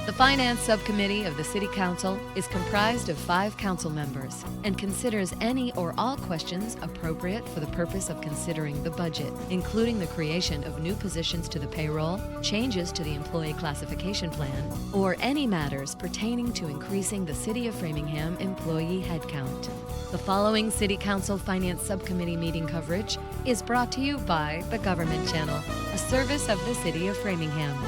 The Finance Subcommittee of the City Council is comprised of 5 council members and considers any or all questions appropriate for the purpose of considering the budget, including the creation of new positions to the payroll, changes to the employee classification plan, or any matters pertaining to increasing the City of Framingham employee headcount. The following City Council Finance Subcommittee meeting coverage is brought to you by the Government Channel, a service of the City of Framingham.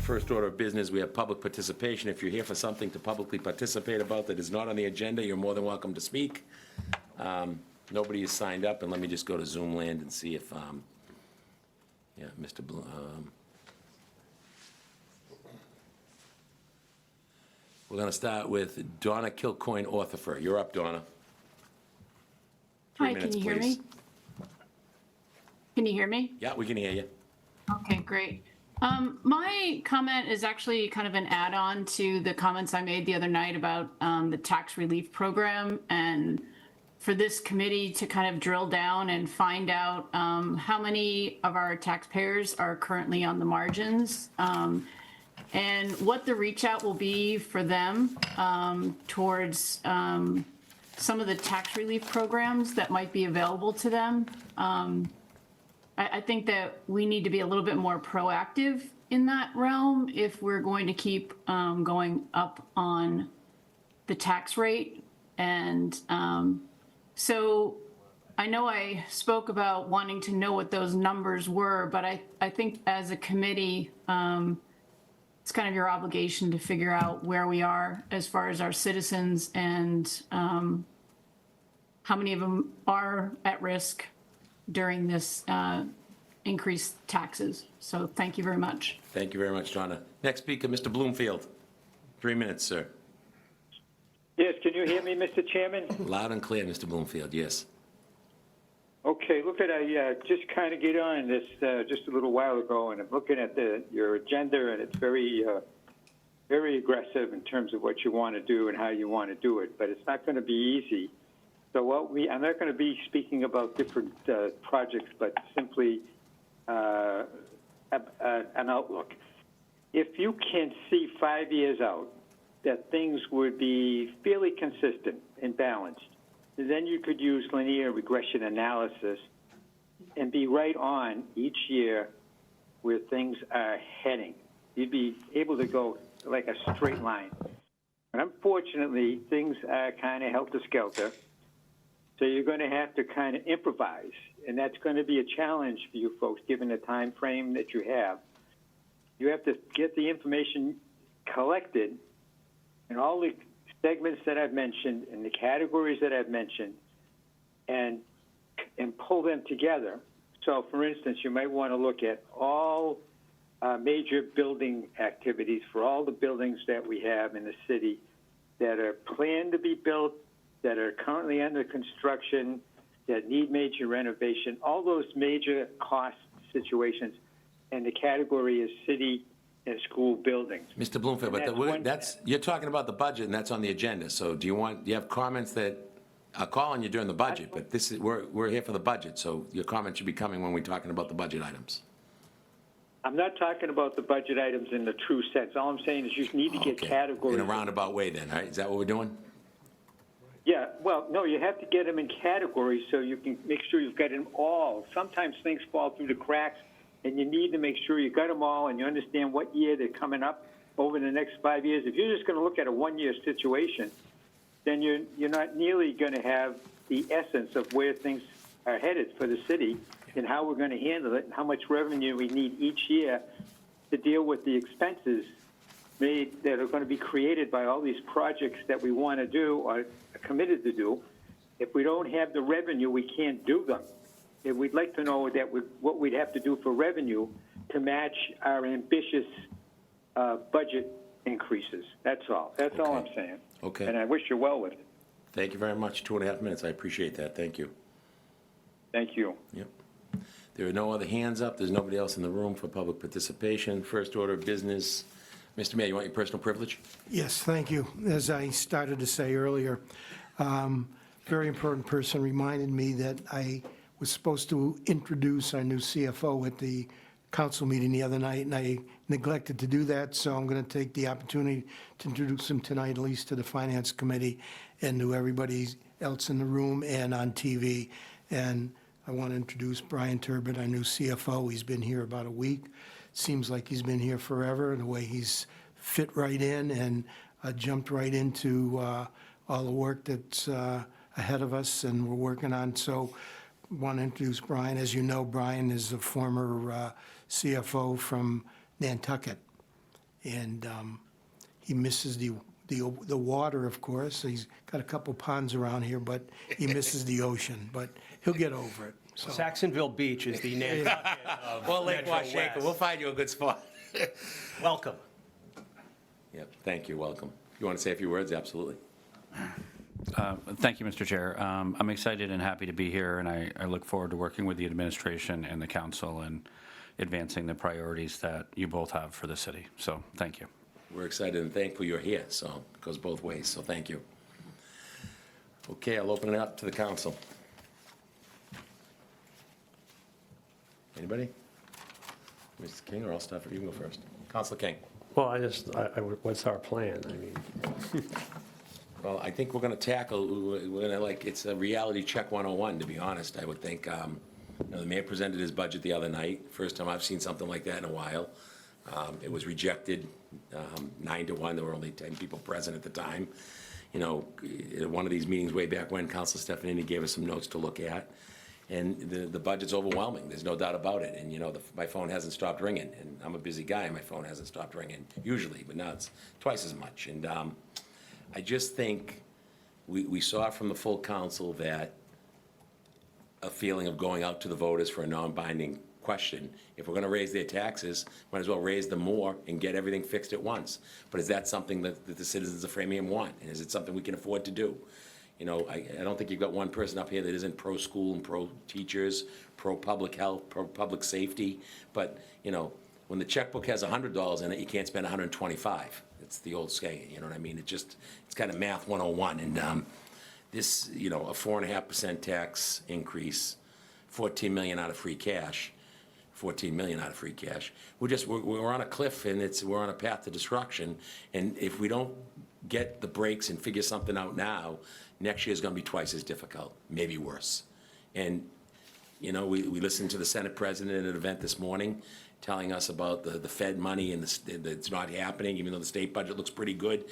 First order of business, we have public participation. If you're here for something to publicly participate about that is not on the agenda, you're more than welcome to speak. Nobody has signed up, and let me just go to Zoom land and see if, yeah, Mr. Blue. We're going to start with Donna Kilcoyne Orthifer. You're up, Donna. 3 Hi, minutes, can you hear please. me? Can you hear me? Yeah, we can hear you. Okay, great. My comment is actually kind of an add-on to the comments I made the other night about the tax relief program, and for this committee to kind of drill down and find out how many of our taxpayers are currently on the margins, and what the reach out will be for them towards some of the tax relief programs that might be available to them. I think that we need to be a little bit more proactive in that realm if we're going to keep going up on the tax rate. And so I know I spoke about wanting to know what those numbers were, but I think as a committee, it's kind of your obligation to figure out where we are as far as our citizens and how many of them are at risk during this increased taxes. So thank you very much. Thank you very much, Donna. Next speaker, Mr. Bloomfield. 3 minutes, sir. Yes, can you hear me, Mr. Chairman? Loud and clear, Mr. Bloomfield, yes. Okay, look at, I just kind of get on this just a little while ago, and I'm looking at your agenda, and it's very aggressive in terms of what you want to do and how you want to do it, but it's not going to be easy. So I'm not going to be speaking about different projects, but simply an outlook. If you can see 5 years out that things would be fairly consistent and balanced, then you could use linear regression analysis and be right on each year where things are heading. You'd be able to go like a straight line. But unfortunately, things are kind of helter-skelter. So you're going to have to kind of improvise, and that's going to be a challenge for you folks, given the time frame that you have. You have to get the information collected in all the segments that I've mentioned and the categories that I've mentioned, and pull them together. So, for instance, you might want to look at all major building activities for all the buildings that we have in the city that are planned to be built, that are currently under construction, that need major renovation, all those major cost situations, and the category is city and school buildings. Mr. Bloomfield, but you're talking about the budget, and that's on the agenda. So do you have comments that I'll call on you during the budget, but we're here for the budget, so your comments should be coming when we're talking about the budget items. I'm not talking about the budget items in the true sense. All I'm saying is you need to get categories. In a roundabout way then, all right? Is that what we're doing? Yeah, well, no, you have to get them in categories so you can make sure you've got them all. Sometimes things fall through the cracks, and you need to make sure you got them all and you understand what year they're coming up over the next 5 years. If you're just going to look at a one-year situation, then you're not nearly going to have the essence of where things are headed for the city and how we're going to handle it and how much revenue we need each year to deal with the expenses that are going to be created by all these projects that we want to do or are committed to do. If we don't have the revenue, we can't do them. And we'd like to know what we'd have to do for revenue to match our ambitious budget increases. That's all. That's all I'm saying. Okay. And I wish you well with it. Thank you very much. 2.5 minutes. I appreciate that. Thank you. Thank you. Yep. There are no other hands up. There's nobody else in the room for public participation. First order of business. Mr. Mayor, you want your personal privilege? Yes, thank you. As I started to say earlier, very important person reminded me that I was supposed to introduce our new CFO at the council meeting the other night, and I neglected to do that, so I'm going to take the opportunity to introduce him tonight, at least to the Finance Committee and to everybody else in the room and on TV. And I want to introduce Brian Turbot, our new CFO. He's been here about a week. Seems like he's been here forever, the way he's fit right in and jumped right into all the work that's ahead of us and we're working on. So I want to introduce Brian. As you know, Brian is a former CFO from Nantucket, and he misses the water, of course. He's got a couple ponds around here, but he misses the ocean, but he'll get over it. So. Saxonville Beach is the Nantucket of Well, Lake Metro Washaker, West. we'll find you a good spot. Welcome. Yep, thank you, welcome. You want to say a few words? Absolutely. Thank you, Mr. Chair. I'm excited and happy to be here, and I look forward to working with the administration and the council and advancing the priorities that you both have for the city. So, thank you. We're excited and thankful you're here, so it goes both ways, so thank you. Okay, I'll open it up to the council. Anybody? Mr. King, or I'll start, you can go first. Councilor King. Well, what's our plan? I mean, Well, I think we're gonna tackle, we're gonna, like, it's a reality check 101, to be honest. I would think, the mayor presented his budget the other night. First time I've seen something like that in a while. It was rejected 9-1. There were only 10 people present at the time. You know, at one of these meetings way back when, Councilor Stefanini gave us some notes to look at. And the budget's overwhelming, there's no doubt about it. And, my phone hasn't stopped ringing. And I'm a busy guy, my phone hasn't stopped ringing usually, but now it's twice as much. And I just think we saw from the full council that a feeling of going out to the voters for a non-binding question. If we're gonna raise their taxes, might as well raise them more and get everything fixed at once. But is that something that the citizens of Framingham want? And is it something we can afford to do? I don't think you've got one person up here that isn't pro-school and pro-teachers, pro-public health, pro-public safety. But, when the checkbook has $100 in it, you can't spend $125. It's the old saying, you know what I mean? It's kind of math 101. And this, a 4.5% tax increase, 14 million out of free cash, 14 million out of free cash. We're on a cliff, and we're on a path to destruction. And if we don't get the brakes and figure something out now, next year's gonna be twice as difficult, maybe worse. And, we listened to the Senate President at an event this morning telling us about the Fed money and that it's not happening, even though the state budget looks pretty good.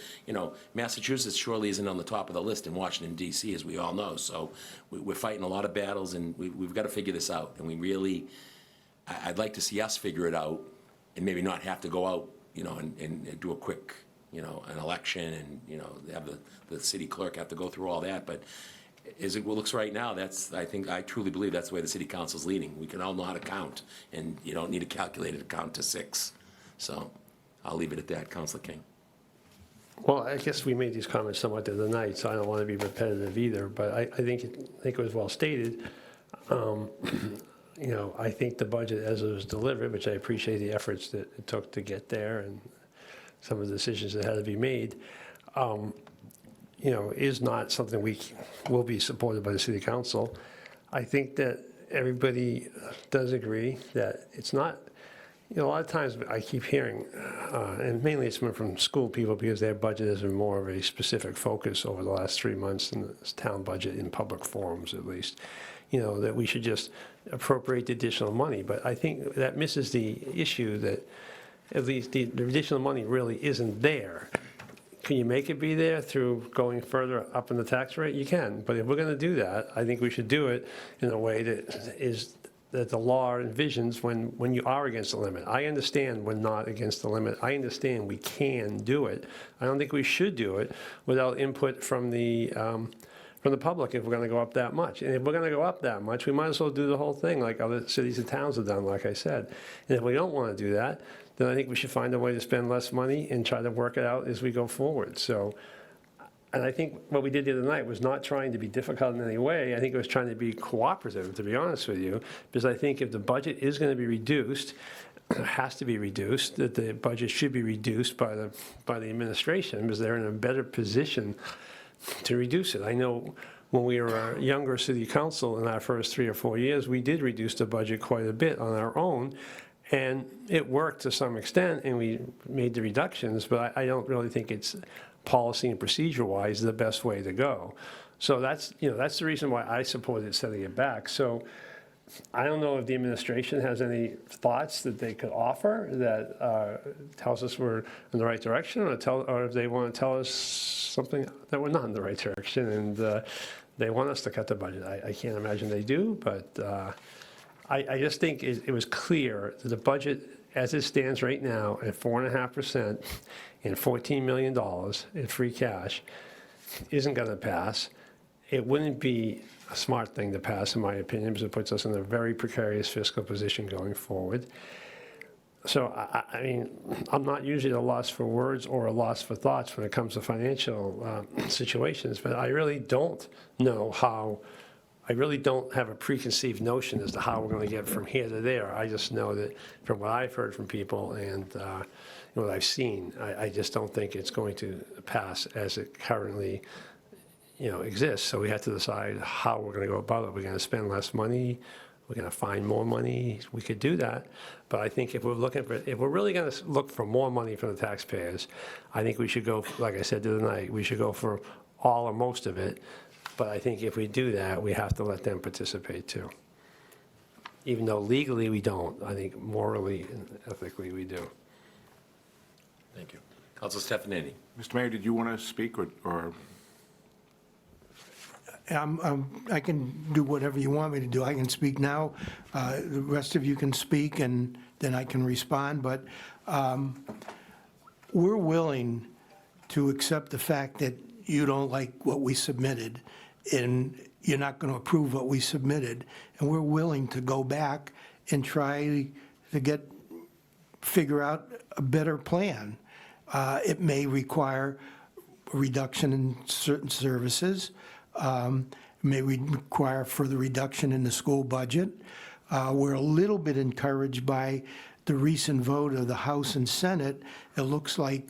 Massachusetts surely isn't on the top of the list in Washington, D.C., as we all know. So we're fighting a lot of battles, and we've got to figure this out. And I'd like to see us figure it out and maybe not have to go out, and do a quick, an election and, have the city clerk have to go through all that. But as it looks right now, I truly believe that's the way the city council's leading. We can all know how to count, and you don't need a calculator to count to 6. So I'll leave it at that. Councilor King. well, I guess we made these comments somewhat the other night, so I don't want to be repetitive either, but I think it was well stated. I think the budget as it was delivered, which I appreciate the efforts that it took to get there and some of the decisions that had to be made, is not something will be supported by the city council. I think that everybody does agree that it's not, a lot of times I keep hearing, and mainly it's from school people because their budget has been more of a specific focus over the last 3 months than the town budget in public forums at least, that we should just appropriate the additional money. But I think that misses the issue that at least the additional money really isn't there. Can you make it be there through going further up in the tax rate? You can, but if we're going to do that, I think we should do it in a way that the law envisions when you are against the limit. I understand we're not against the limit. I understand we can do it. I don't think we should do it without input from the public if we're going to go up that much. And if we're going to go up that much, we might as well do the whole thing like other cities and towns have done, like I said. And if we don't want to do that, then I think we should find a way to spend less money and try to work it out as we go forward. So And I think what we did the other night was not trying to be difficult in any way. I think it was trying to be cooperative, to be honest with you, because I think if the budget is going to be reduced, it has to be reduced, that the budget should be reduced by the administration, because they're in a better position to reduce it. I know when we were a younger city council in our first 3 or 4 years, we did reduce the budget quite a bit on our own, and it worked to some extent, and we made the reductions, but I don't really think it's policy and procedure-wise the best way to go. So that's the reason why I supported setting it back. So I don't know if the administration has any thoughts that they could offer that tells us we're in the right direction, or if they want to tell us something that we're not in the right direction, and they want us to cut the budget. I can't imagine they do, but I just think it was clear that the budget, as it stands right now, at 4.5% and $14 million in free cash, isn't going to pass. It wouldn't be a smart thing to pass, in my opinion, because it puts us in a very precarious fiscal position going forward. So, I mean, I'm not usually at a loss for words or a loss for thoughts when it comes to financial situations, but I really don't know how, I really don't have a preconceived notion as to how we're going to get from here to there. I just know that from what I've heard from people and what I've seen, I just don't think it's going to pass as it currently exists. So we have to decide how we're going to go about it. We're going to spend less money. We're going to find more money. We could do that. But I think if we're really going to look for more money from the taxpayers, I think we should go, like I said the other night, we should go for all or most of it. But I think if we do that, we have to let them participate too. Even though legally we don't, I think morally and ethically we do. Thank you. Councilor Stefanini. Mr. Mayor, did you want to speak or? I can do whatever you want me to do. I can speak now. The rest of you can speak, and then I can respond. But we're willing to accept the fact that you don't like what we submitted, and you're not going to approve what we submitted. And we're willing to go back and try to figure out a better plan. It may require a reduction in certain services. May require further reduction in the school budget. We're a little bit encouraged by the recent vote of the House and Senate. It looks like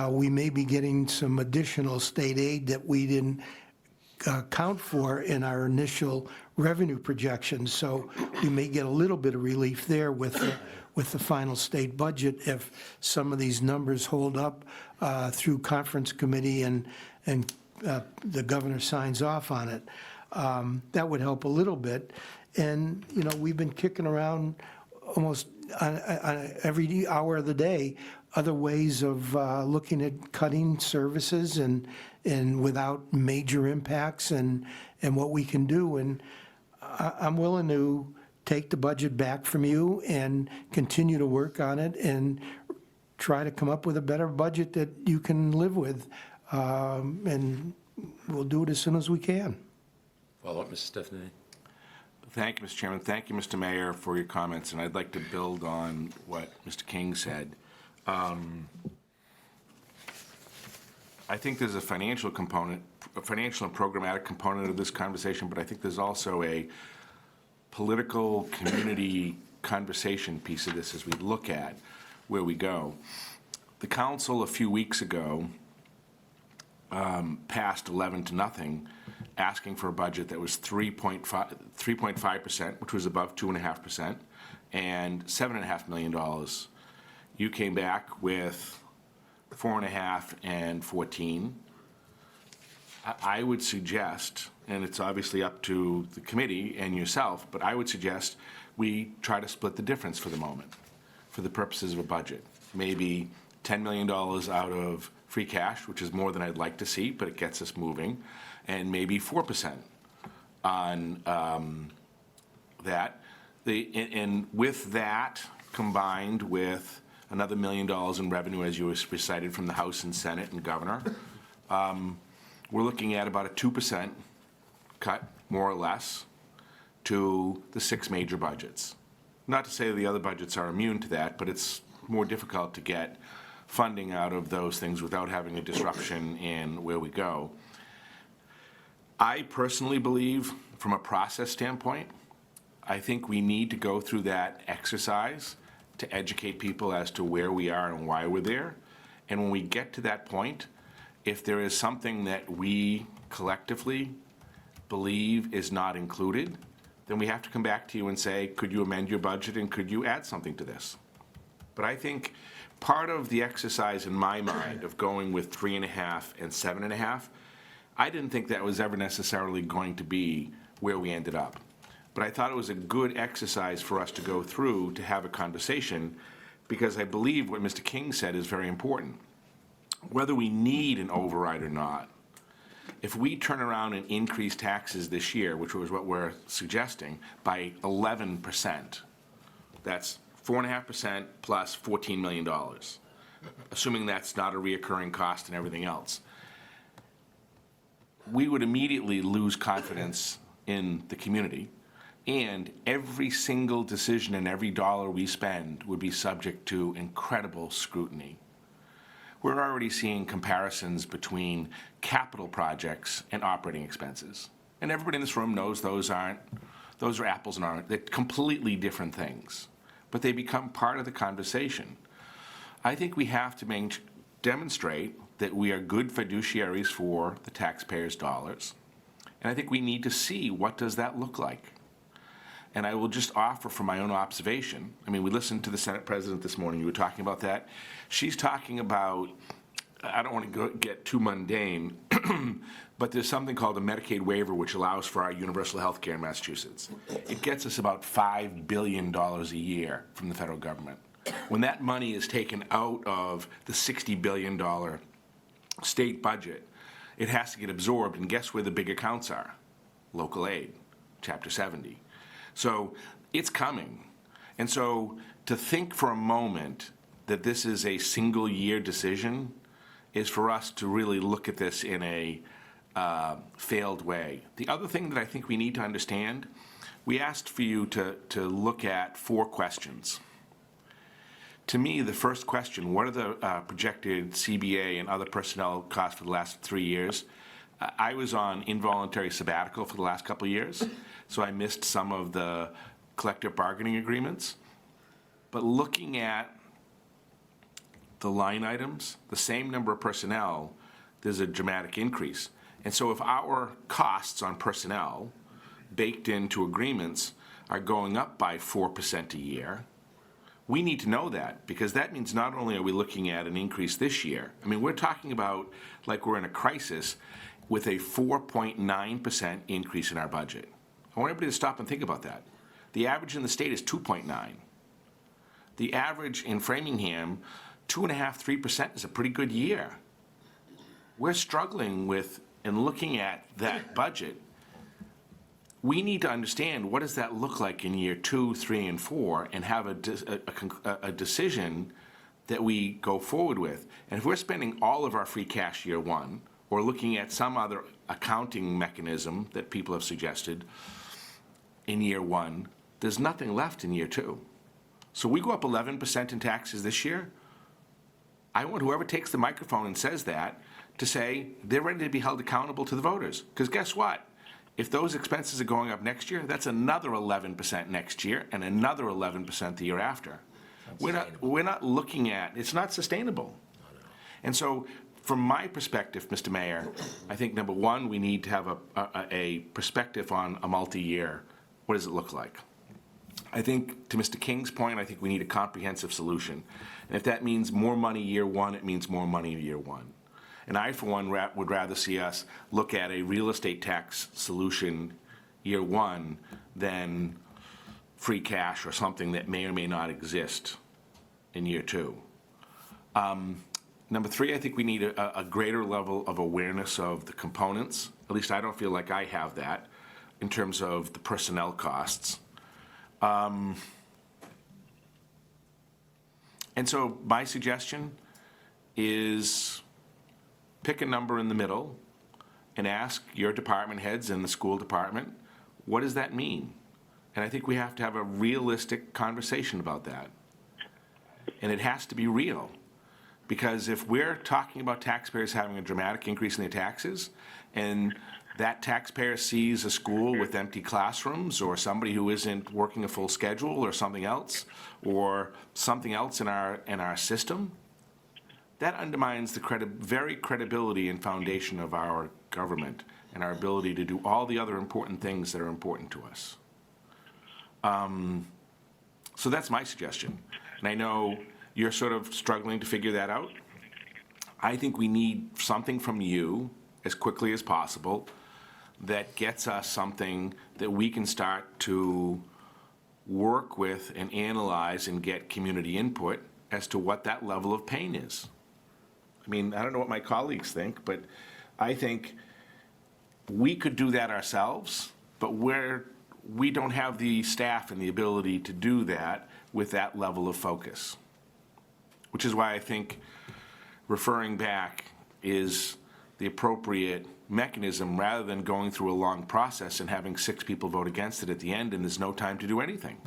we may be getting some additional state aid that we didn't count for in our initial revenue projections. So we may get a little bit of relief there with the final state budget if some of these numbers hold up through conference committee and the governor signs off on it. That would help a little bit. And, we've been kicking around almost on every hour of the day other ways of looking at cutting services and without major impacts and what we can do. And I'm willing to take the budget back from you and continue to work on it and try to come up with a better budget that you can live with. And we'll do it as soon as we can. Follow up, Mr. Stefanini. Thank you, Mr. Chairman. Thank you, Mr. Mayor, for your comments, and I'd like to build on what Mr. King said. I think there's a financial and programmatic component of this conversation, but I think there's also a political community conversation piece of this as we look at where we go. The council a few weeks ago passed 11-0, asking for a budget that was 3.5%, which was above 2.5%, and $7.5 million. You came back with 4.5 and 14. I would suggest, and it's obviously up to the committee and yourself, but I would suggest we try to split the difference for the moment, for the purposes of a budget. Maybe $10 million out of free cash, which is more than I'd like to see, but it gets us moving, and maybe 4% on that. And with that, combined with another $1 million in revenue, as you recited from the House and Senate and Governor, we're looking at about a 2% cut, more or less, to the 6 major budgets. Not to say the other budgets are immune to that, but it's more difficult to get funding out of those things without having a disruption in where we go. I personally believe, from a process standpoint, I think we need to go through that exercise to educate people as to where we are and why we're there. And when we get to that point, if there is something that we collectively believe is not included, then we have to come back to you and say, could you amend your budget and could you add something to this? But I think part of the exercise in my mind of going with 3.5 and 7.5, I didn't think that was ever necessarily going to be where we ended up. But I thought it was a good exercise for us to go through to have a conversation, because I believe what Mr. King said is very important. Whether we need an override or not, if we turn around and increase taxes this year, which was what we're suggesting, by 11%, that's 4.5% plus $14 million, assuming that's not a reoccurring cost and everything else, we would immediately lose confidence in the community, and every single decision and every dollar we spend would be subject to incredible scrutiny. We're already seeing comparisons between capital projects and operating expenses. And everybody in this room knows those are apples and oranges. They're completely different things, but they become part of the conversation. I think we have to demonstrate that we are good fiduciaries for the taxpayers' dollars. And I think we need to see, what does that look like? And I will just offer from my own observation. I mean, we listened to the Senate President this morning. You were talking about that. She's talking about, I don't want to get too mundane, but there's something called a Medicaid waiver, which allows for our universal health care in Massachusetts. It gets us about $5 billion a year from the federal government. When that money is taken out of the $60 billion state budget, it has to get absorbed, and guess where the big accounts are? Local aid, Chapter 70. So it's coming. And so to think for a moment that this is a single-year decision is for us to really look at this in a failed way. The other thing that I think we need to understand, we asked for you to look at 4 questions. To me, the first question, what are the projected CBA and other personnel costs for the last 3 years? I was on involuntary sabbatical for the last couple of years, so I missed some of the collective bargaining agreements. But looking at the line items, the same number of personnel, there's a dramatic increase. And so if our costs on personnel baked into agreements are going up by 4% a year, we need to know that, because that means not only are we looking at an increase this year, I mean, we're talking about like we're in a crisis with a 4.9% increase in our budget. I want everybody to stop and think about that. The average in the state is 2.9. The average in Framingham, 2.5%, 3% is a pretty good year. We're struggling with and looking at that budget. We need to understand, what does that look like in year 2, 3, and 4, and have a decision that we go forward with. And if we're spending all of our free cash year 1, or looking at some other accounting mechanism that people have suggested in year 1, there's nothing left in year 2. So we go up 11% in taxes this year. I want whoever takes the microphone and says that to say they're ready to be held accountable to the voters. Because guess what? If those expenses are going up next year, that's another 11% next year and another 11% the year after. We're not looking at, it's not sustainable. And so from my perspective, Mr. Mayor, I think number one, we need to have a perspective on a multi-year. What does it look like? I think, to Mr. King's point, I think we need a comprehensive solution. And if that means more money year 1, it means more money year 1. And I, for one, would rather see us look at a real estate tax solution year 1 than free cash or something that may or may not exist in year 2. Number 3, I think we need a greater level of awareness of the components. At least I don't feel like I have that in terms of the personnel costs. And so my suggestion is pick a number in the middle and ask your department heads and the school department, what does that mean? And I think we have to have a realistic conversation about that. And it has to be real. Because if we're talking about taxpayers having a dramatic increase in their taxes, and that taxpayer sees a school with empty classrooms, or somebody who isn't working a full schedule, or something else in our system, that undermines the very credibility and foundation of our government and our ability to do all the other important things that are important to us. So that's my suggestion. And I know you're sort of struggling to figure that out. I think we need something from you as quickly as possible that gets us something that we can start to work with and analyze and get community input as to what that level of pain is. I mean, I don't know what my colleagues think, but I think we could do that ourselves, but we don't have the staff and the ability to do that with that level of focus. Which is why I think referring back is the appropriate mechanism, rather than going through a long process and having 6 people vote against it at the end and there's no time to do anything.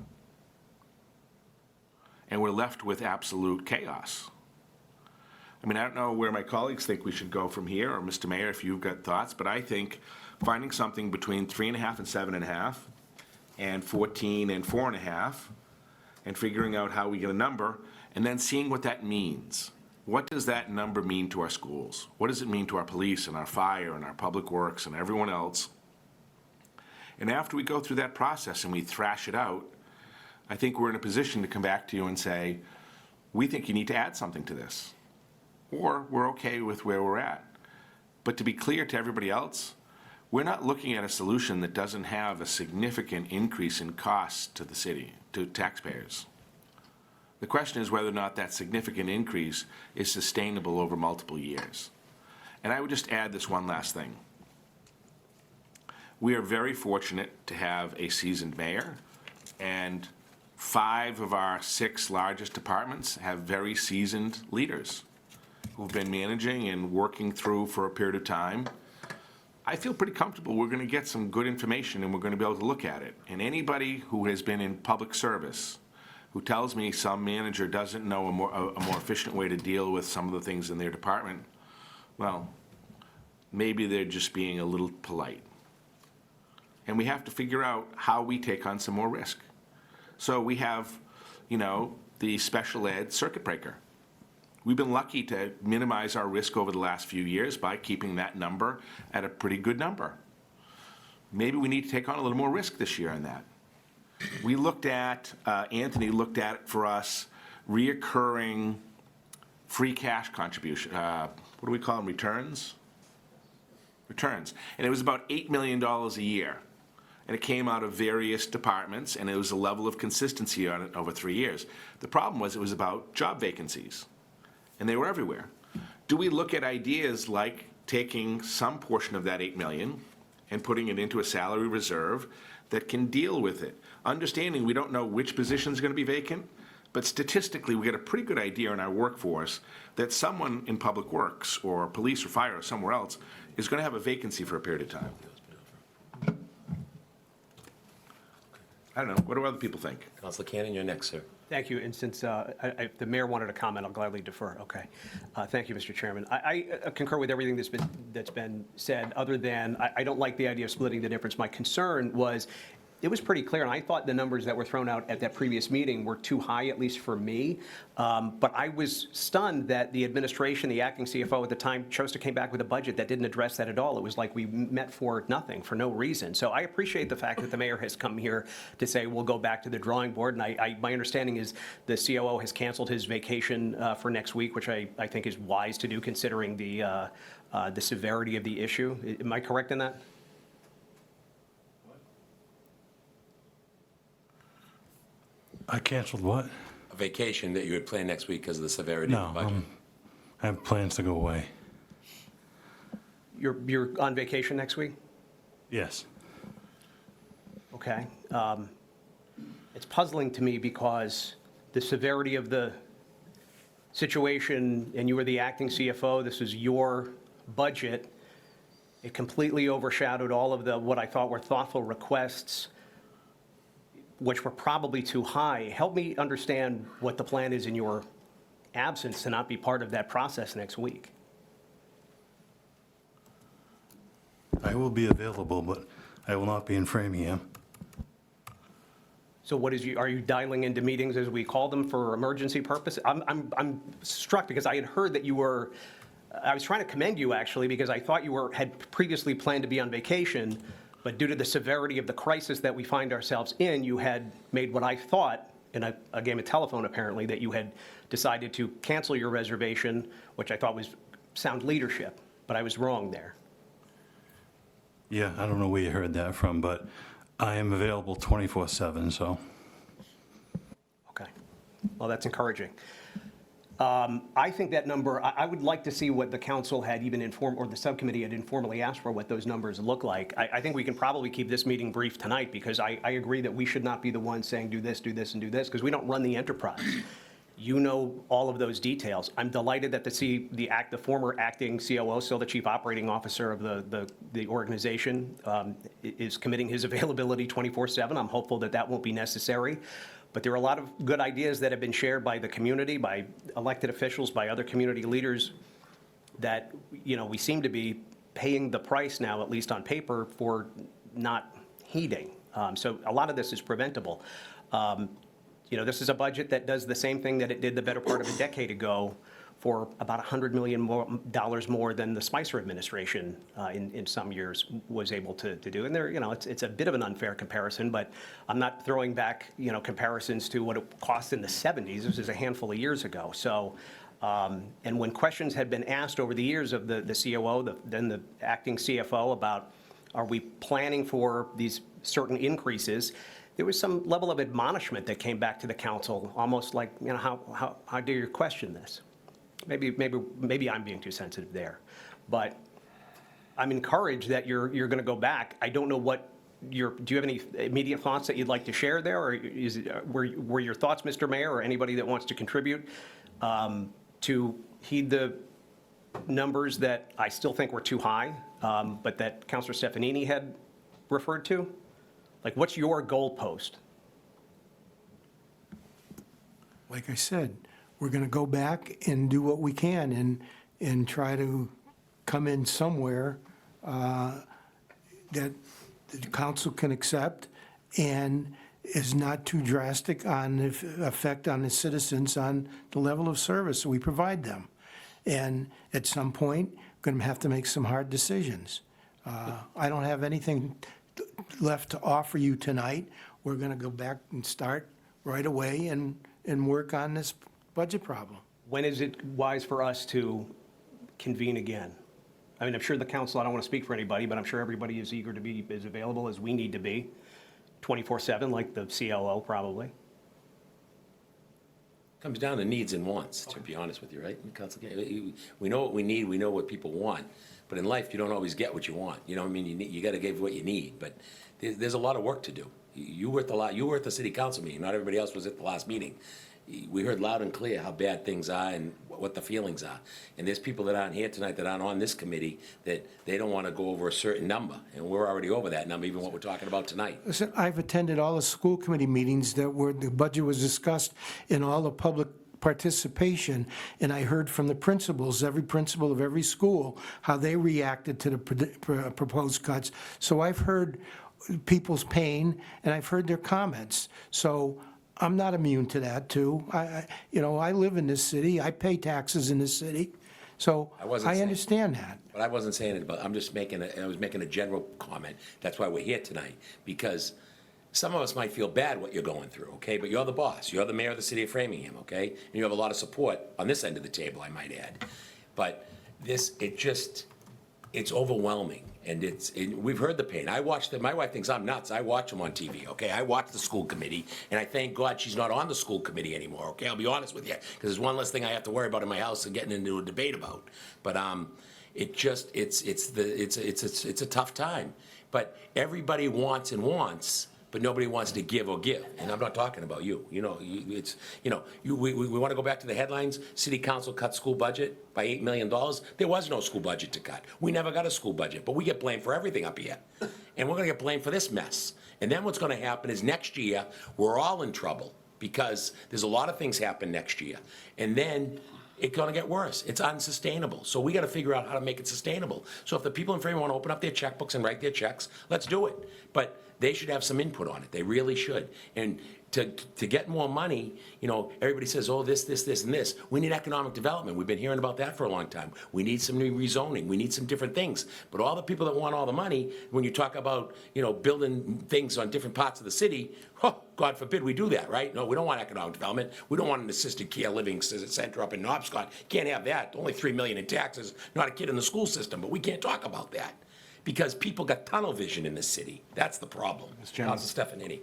And we're left with absolute chaos. I mean, I don't know where my colleagues think we should go from here, or Mr. Mayor, if you've got thoughts, but I think finding something between 3.5 and 7.5, and 14 and 4.5, and figuring out how we get a number, and then seeing what that means. What does that number mean to our schools? What does it mean to our police and our fire and our public works and everyone else? And after we go through that process and we thrash it out, I think we're in a position to come back to you and say, we think you need to add something to this. Or we're okay with where we're at. But to be clear to everybody else, we're not looking at a solution that doesn't have a significant increase in costs to the city, to taxpayers. The question is whether or not that significant increase is sustainable over multiple years. And I would just add this one last thing. We are very fortunate to have a seasoned mayor, and 5 of our 6 largest departments have very seasoned leaders who've been managing and working through for a period of time. I feel pretty comfortable we're going to get some good information and we're going to be able to look at it. And anybody who has been in public service who tells me some manager doesn't know a more efficient way to deal with some of the things in their department, well, maybe they're just being a little polite. And we have to figure out how we take on some more risk. So we have, the special ed circuit breaker. We've been lucky to minimize our risk over the last few years by keeping that number at a pretty good number. Maybe we need to take on a little more risk this year on that. We looked at, Anthony looked at it for us, reoccurring free cash contribution. What do we call them, returns? Returns. And it was about $8 million a year. And it came out of various departments, and it was a level of consistency on it over 3 years. The problem was it was about job vacancies, and they were everywhere. Do we look at ideas like taking some portion of that $8 million and putting it into a salary reserve that can deal with it? Understanding we don't know which position is going to be vacant, but statistically we get a pretty good idea in our workforce that someone in public works or police or fire or somewhere else is going to have a vacancy for a period of time. I don't know. What do other people think? Councilor Cannon, you're next, sir. Thank you, and since if the mayor wanted to comment, I'll gladly defer. Okay. Thank you, Mr. Chairman. I concur with everything that's been said, other than I don't like the idea of splitting the difference. My concern was, it was pretty clear, and I thought the numbers that were thrown out at that previous meeting were too high, at least for me. But I was stunned that the administration, the acting CFO at the time, chose to come back with a budget that didn't address that at all. It was like we met for nothing, for no reason. So I appreciate the fact that the mayor has come here to say we'll go back to the drawing board. And my understanding is the COO has canceled his vacation for next week, which I think is wise to do considering the severity of the issue. Am I correct in that? I canceled what? A vacation that you had planned next week because of the severity of the No, budget. I have plans to go away. You're on vacation next week? Yes. Okay. It's puzzling to me because the severity of the situation, and you were the acting CFO, this is your budget, it completely overshadowed all of what I thought were thoughtful requests, which were probably too high. Help me understand what the plan is in your absence to not be part of that process next week. I will be available, but I will not be in Framingham. So are you dialing into meetings as we call them for emergency purposes? I'm struck because I had heard that you were, I was trying to commend you actually, because I thought you had previously planned to be on vacation, but due to the severity of the crisis that we find ourselves in, you had made what I thought, in a game of telephone apparently, that you had decided to cancel your reservation, which I thought was sound leadership, but I was wrong there. Yeah, I don't know where you heard that from, but I am available 24/7, so. Okay. Well, that's encouraging. I think that number, I would like to see what the council had even informed, or the subcommittee had informally asked for what those numbers look like. I think we can probably keep this meeting brief tonight, because I agree that we should not be the ones saying do this, and do this, because we don't run the enterprise. You know all of those details. I'm delighted that the former acting COO, still the chief operating officer of the organization, is committing his availability 24/7. I'm hopeful that that won't be necessary. But there are a lot of good ideas that have been shared by the community, by elected officials, by other community leaders, that, you know, we seem to be paying the price now, at least on paper, for not heeding. So a lot of this is preventable. You know, this is a budget that does the same thing that it did the better part of a decade ago, for about $100 million more than the Spicer administration in some years was able to do. And there, you know, it's a bit of an unfair comparison, but I'm not throwing back, you know, comparisons to what it cost in the 70s. This is a handful of years ago. So, and when questions had been asked over the years of the COO, then the acting CFO, about are we planning for these certain increases, there was some level of admonishment that came back to the council, almost like, you know, how dare you question this? Maybe I'm being too sensitive there, but I'm encouraged that you're going to go back. I don't know what do you have any immediate thoughts that you'd like to share there, or were your thoughts, Mr. Mayor, or anybody that wants to contribute, to heed the numbers that I still think were too high, but that Councilor Stefanini had referred to? Like, what's your goalpost? Like I said, we're going to go back and do what we can and try to come in somewhere that the council can accept and is not too drastic on the effect on the citizens on the level of service we provide them. And at some point, we're going to have to make some hard decisions. I don't have anything left to offer you tonight. We're going to go back and start right away and work on this budget problem. When is it wise for us to convene again? I mean, I'm sure the council, I don't want to speak for anybody, but I'm sure everybody is eager to be as available as we need to be, 24/7, like the COO probably. Comes down to needs and wants, to be honest with you, right? Council, we know what we need, we know what people want, but in life, you don't always get what you want. You know what I mean? You got to give what you need, but there's a lot of work to do. You were at the city council meeting, not everybody else was at the last meeting. We heard loud and clear how bad things are and what the feelings are. And there's people that aren't here tonight that aren't on this committee that they don't want to go over a certain number. And we're already over that number, even what we're talking about tonight. Listen, I've attended all the school committee meetings where the budget was discussed in all the public participation, and I heard from the principals, every principal of every school, how they reacted to the proposed cuts. So I've heard people's pain, and I've heard their comments. So I'm not immune to that, too. I live in this city. I pay taxes in this city. So I understand that. But I wasn't saying it about, I was making a general comment. That's why we're here tonight, because some of us might feel bad what you're going through, okay? But you're the boss. You're the mayor of the city of Framingham, okay? And you have a lot of support on this end of the table, I might add. But it's overwhelming. And we've heard the pain. I watch them. My wife thinks I'm nuts. I watch them on TV, okay? I watch the school committee, and I thank God she's not on the school committee anymore, okay? I'll be honest with you, because there's one less thing I have to worry about in my house and getting into a debate about. But it's a tough time. But everybody wants and wants, but nobody wants to give or give. And I'm not talking about you. We want to go back to the headlines. City council cut school budget by $8 million. There was no school budget to cut. We never got a school budget, but we get blamed for everything up here. And we're going to get blamed for this mess. And then what's going to happen is next year, we're all in trouble because there's a lot of things happen next year. And then it's gonna get worse. It's unsustainable. So we gotta figure out how to make it sustainable. So if the people in Framingham wanna open up their checkbooks and write their checks, let's do it. But they should have some input on it. They really should. And to get more money, you know, everybody says, oh, this, and this. We need economic development. We've been hearing about that for a long time. We need some new rezoning. We need some different things. But all the people that want all the money, when you talk about, you know, building things on different parts of the city, oh, God forbid we do that, right? No, we don't want economic development. We don't want an assisted care living center up in Knobscot. Can't have that. Only $3 million in taxes, not a kid in the school system, but we can't talk about that. Because people got tunnel vision in this city. That's the problem. Councilor Stefanini.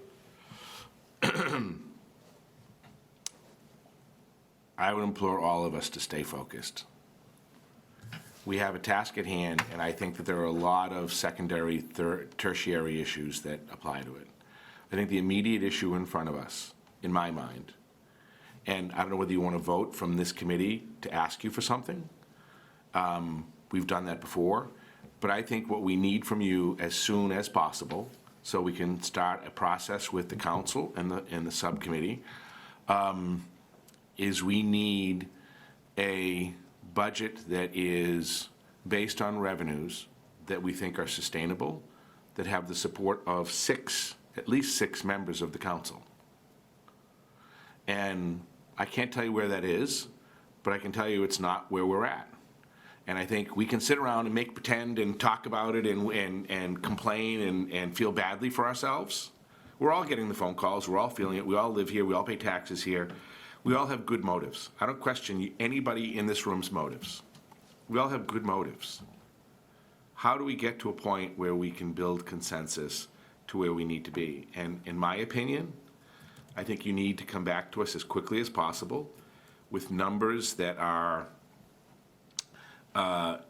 I would implore all of us to stay focused. We have a task at hand, and I think that there are a lot of secondary, tertiary issues that apply to it. I think the immediate issue in front of us, in my mind, and I don't know whether you want to vote from this committee to ask you for something. We've done that before. But I think what we need from you as soon as possible, so we can start a process with the council and the subcommittee, is we need a budget that is based on revenues that we think are sustainable, that have the support of at least six members of the council. And I can't tell you where that is, but I can tell you it's not where we're at. And I think we can sit around and make pretend and talk about it and complain and feel badly for ourselves. We're all getting the phone calls. We're all feeling it. We all live here. We all pay taxes here. We all have good motives. I don't question anybody in this room's motives. We all have good motives. How do we get to a point where we can build consensus to where we need to be? And in my opinion, I think you need to come back to us as quickly as possible with numbers that are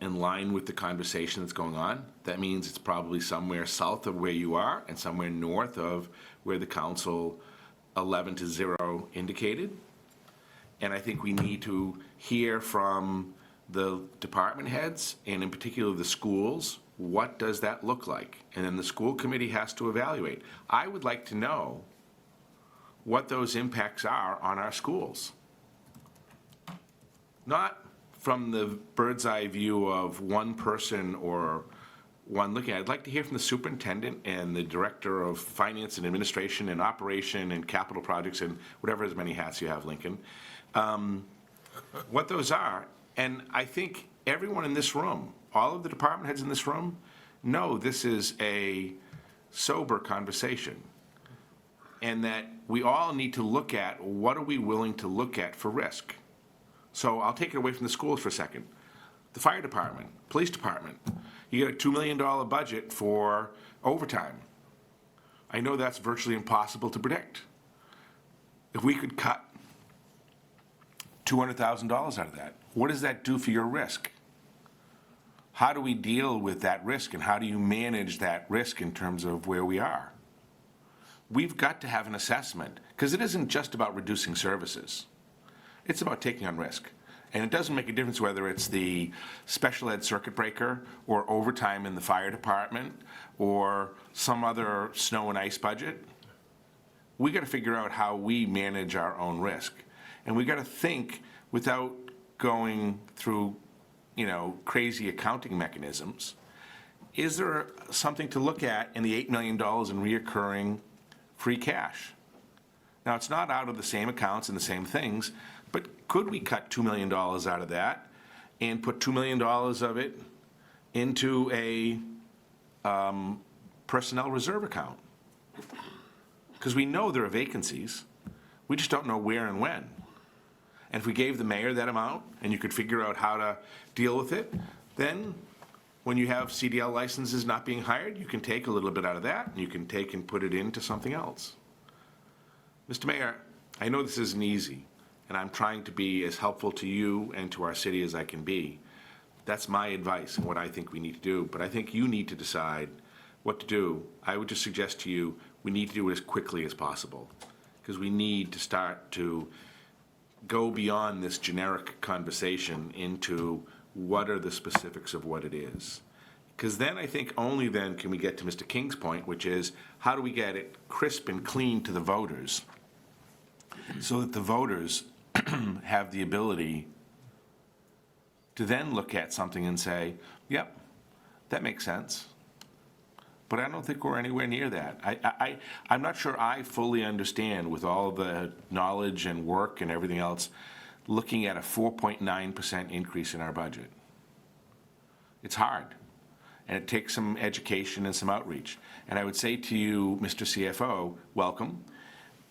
in line with the conversation that's going on. That means it's probably somewhere south of where you are and somewhere north of where the council 11-0 indicated. And I think we need to hear from the department heads, and in particular the schools, what does that look like? And then the school committee has to evaluate. I would like to know what those impacts are on our schools. Not from the bird's eye view of one person or one looking at it. I'd like to hear from the superintendent and the director of finance and administration and operation and capital projects and whatever as many hats you have, Lincoln, what those are. And I think everyone in this room, all of the department heads in this room, know this is a sober conversation. And that we all need to look at what are we willing to look at for risk. So I'll take it away from the schools for a second. The fire department, police department, you get a $2 million budget for overtime. I know that's virtually impossible to predict. If we could cut $200,000 out of that, what does that do for your risk? How do we deal with that risk, and how do you manage that risk in terms of where we are? We've got to have an assessment, because it isn't just about reducing services. It's about taking on risk. And it doesn't make a difference whether it's the special ed circuit breaker or overtime in the fire department or some other snow and ice budget. We got to figure out how we manage our own risk. And we got to think without going through, crazy accounting mechanisms. Is there something to look at in the $8 million in reoccurring free cash? Now, it's not out of the same accounts and the same things, but could we cut $2 million out of that and put $2 million of it into a personnel reserve account? Because we know there are vacancies. We just don't know where and when. And if we gave the mayor that amount and you could figure out how to deal with it, then when you have CDL licenses not being hired, you can take a little bit out of that and you can take and put it into something else. Mr. Mayor, I know this isn't easy, and I'm trying to be as helpful to you and to our city as I can be. That's my advice and what I think we need to do, but I think you need to decide what to do. I would just suggest to you, we need to do it as quickly as possible, because we need to start to go beyond this generic conversation into what are the specifics of what it is. Because then I think only then can we get to Mr. King's point, which is how do we get it crisp and clean to the voters so that the voters have the ability to then look at something and say, yep, that makes sense. But I don't think we're anywhere near that. I'm not sure I fully understand, with all the knowledge and work and everything else, looking at a 4.9% increase in our budget. It's hard, and it takes some education and some outreach. And I would say to you, Mr. CFO, welcome,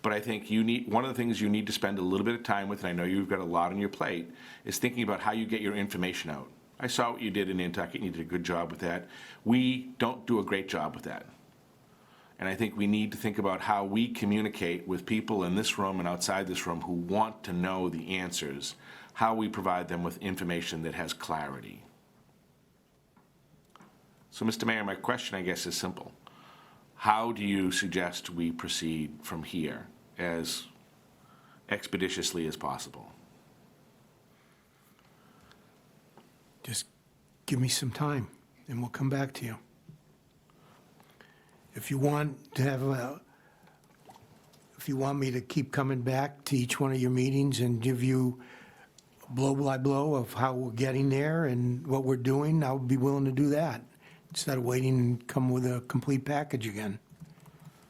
but I think one of the things you need to spend a little bit of time with, and I know you've got a lot on your plate, is thinking about how you get your information out. I saw what you did in Nantucket, and you did a good job with that. We don't do a great job with that. And I think we need to think about how we communicate with people in this room and outside this room who want to know the answers, how we provide them with information that has clarity. So, Mr. Mayor, my question, I guess, is simple. How do you suggest we proceed from here as expeditiously as possible? Just give me some time, and we'll come back to you. If you want me to keep coming back to each one of your meetings and give you blow by blow of how we're getting there and what we're doing, I'll be willing to do that, instead of waiting and come with a complete package again.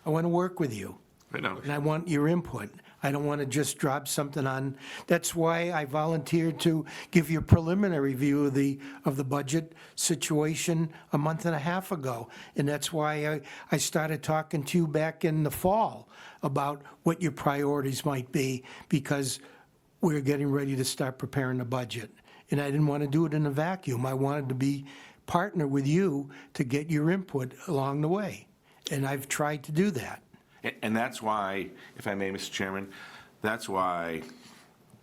I want to work with you. I know. And I want your input. I don't want to just drop something on. That's why I volunteered to give you a preliminary view of the budget situation a month and a half ago. And that's why I started talking to you back in the fall about what your priorities might be, because we're getting ready to start preparing the budget. And I didn't want to do it in a vacuum. I wanted to be partner with you to get your input along the way. And I've tried to do that. And that's why, if I may, Mr. Chairman, that's why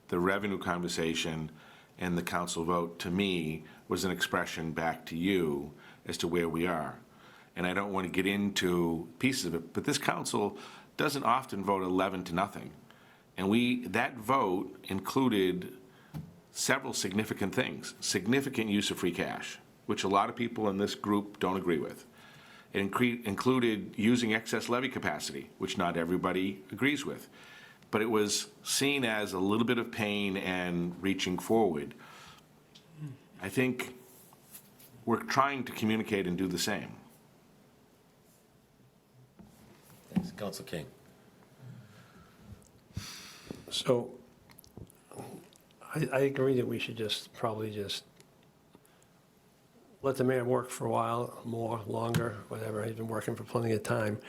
the revenue conversation and the council vote, to me, was an expression back to you as to where we are. And I don't want to get into pieces of it, but this council doesn't often vote 11-0. And that vote included several significant things. Significant use of free cash, which a lot of people in this group don't agree with. It included using excess levy capacity, which not everybody agrees with. But it was seen as a little bit of pain and reaching forward. I think we're trying to communicate and do the same. Thanks. Council King. So I agree that we should probably let the mayor work for a while, more, longer, whatever. He's been working for plenty of time.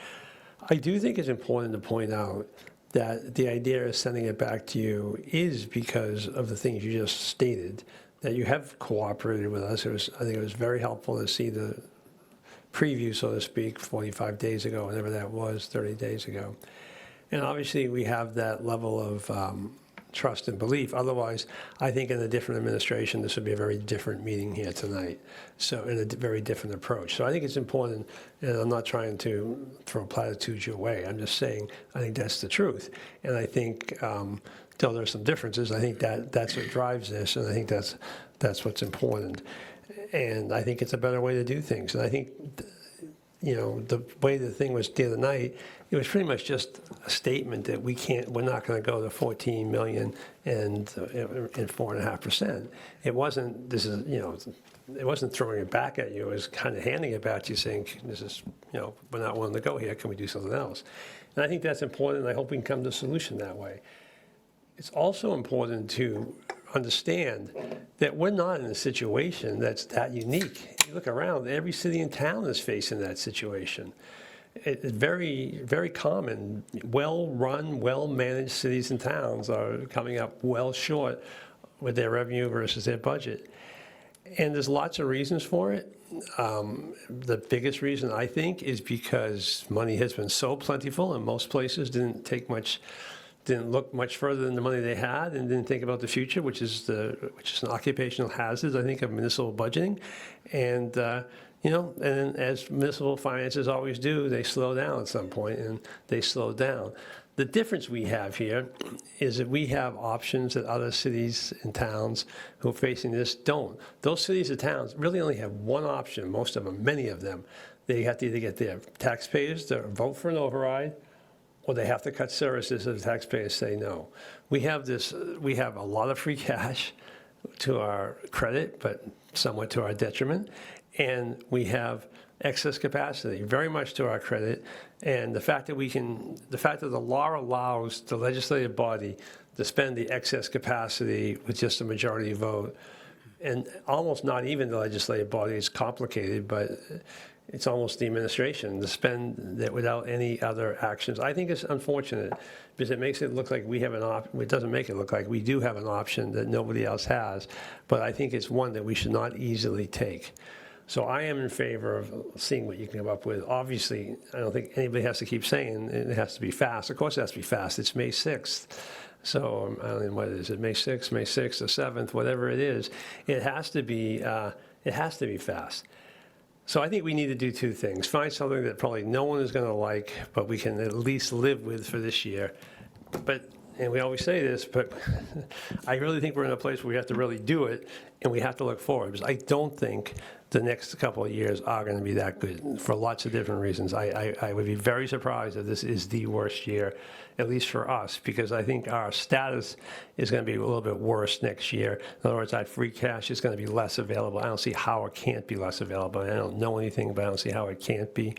I do think it's important to point out that the idea of sending it back to you is because of the things you just stated, that you have cooperated with us. I think it was very helpful to see the preview, so to speak, 45 days ago, whatever that was, 30 days ago. And obviously, we have that level of trust and belief. Otherwise, I think in a different administration, this would be a very different meeting here tonight. So, in a very different approach. So I think it's important, and I'm not trying to throw platitudes your way. I'm just saying I think that's the truth. And I think, though there's some differences, I think that's what drives this, and I think that's what's important. And I think it's a better way to do things. And I think, the way the thing was the other night, it was pretty much just a statement that we're not going to go to 14 million and 4.5%. It wasn't, it wasn't throwing it back at you. It was kind of handing it back to you, saying, this is, we're not willing to go here. Can we do something else? And I think that's important, and I hope we can come to a solution that way. It's also important to understand that we're not in a situation that's that unique. You look around, every city in town is facing that situation. It's very, very common. Well-run, well-managed cities and towns are coming up well short with their revenue versus their budget. And there's lots of reasons for it. The biggest reason, I think, is because money has been so plentiful, and most places didn't look much further than the money they had, and didn't think about the future, which is an occupational hazard, I think, of municipal budgeting. And and as municipal finances always do, they slow down at some point, and they slow down. The difference we have here is that we have options that other cities and towns who are facing this don't. Those cities and towns really only have one option, many of them. They have to either get their taxpayers to vote for an override, or they have to cut services if the taxpayers say no. We have a lot of free cash to our credit, but somewhat to our detriment, and we have excess capacity, very much to our credit. And the fact that the law allows the legislative body to spend the excess capacity with just a majority vote, and almost not even the legislative body, is complicated, but it's almost the administration to spend that without any other actions. I think it's unfortunate because it makes it look like we have it doesn't make it look like we do have an option that nobody else has, but I think it's one that we should not easily take. So I am in favor of seeing what you can come up with. Obviously, I don't think anybody has to keep saying it has to be fast. Of course it has to be fast. It's May 6th. So I don't know what it is. May 6th, May 6th, the 7th, whatever it is. It has to be fast. So I think we need to do two things. Find something that probably no one is going to like, but we can at least live with for this year. And we always say this, but I really think we're in a place where we have to really do it, and we have to look forward. Because I don't think the next couple of years are going to be that good for lots of different reasons. I would be very surprised if this is the worst year, at least for us, because I think our status is going to be a little bit worse next year. In other words, our free cash is going to be less available. I don't see how it can't be less available. I don't know anything, but I don't see how it can't be.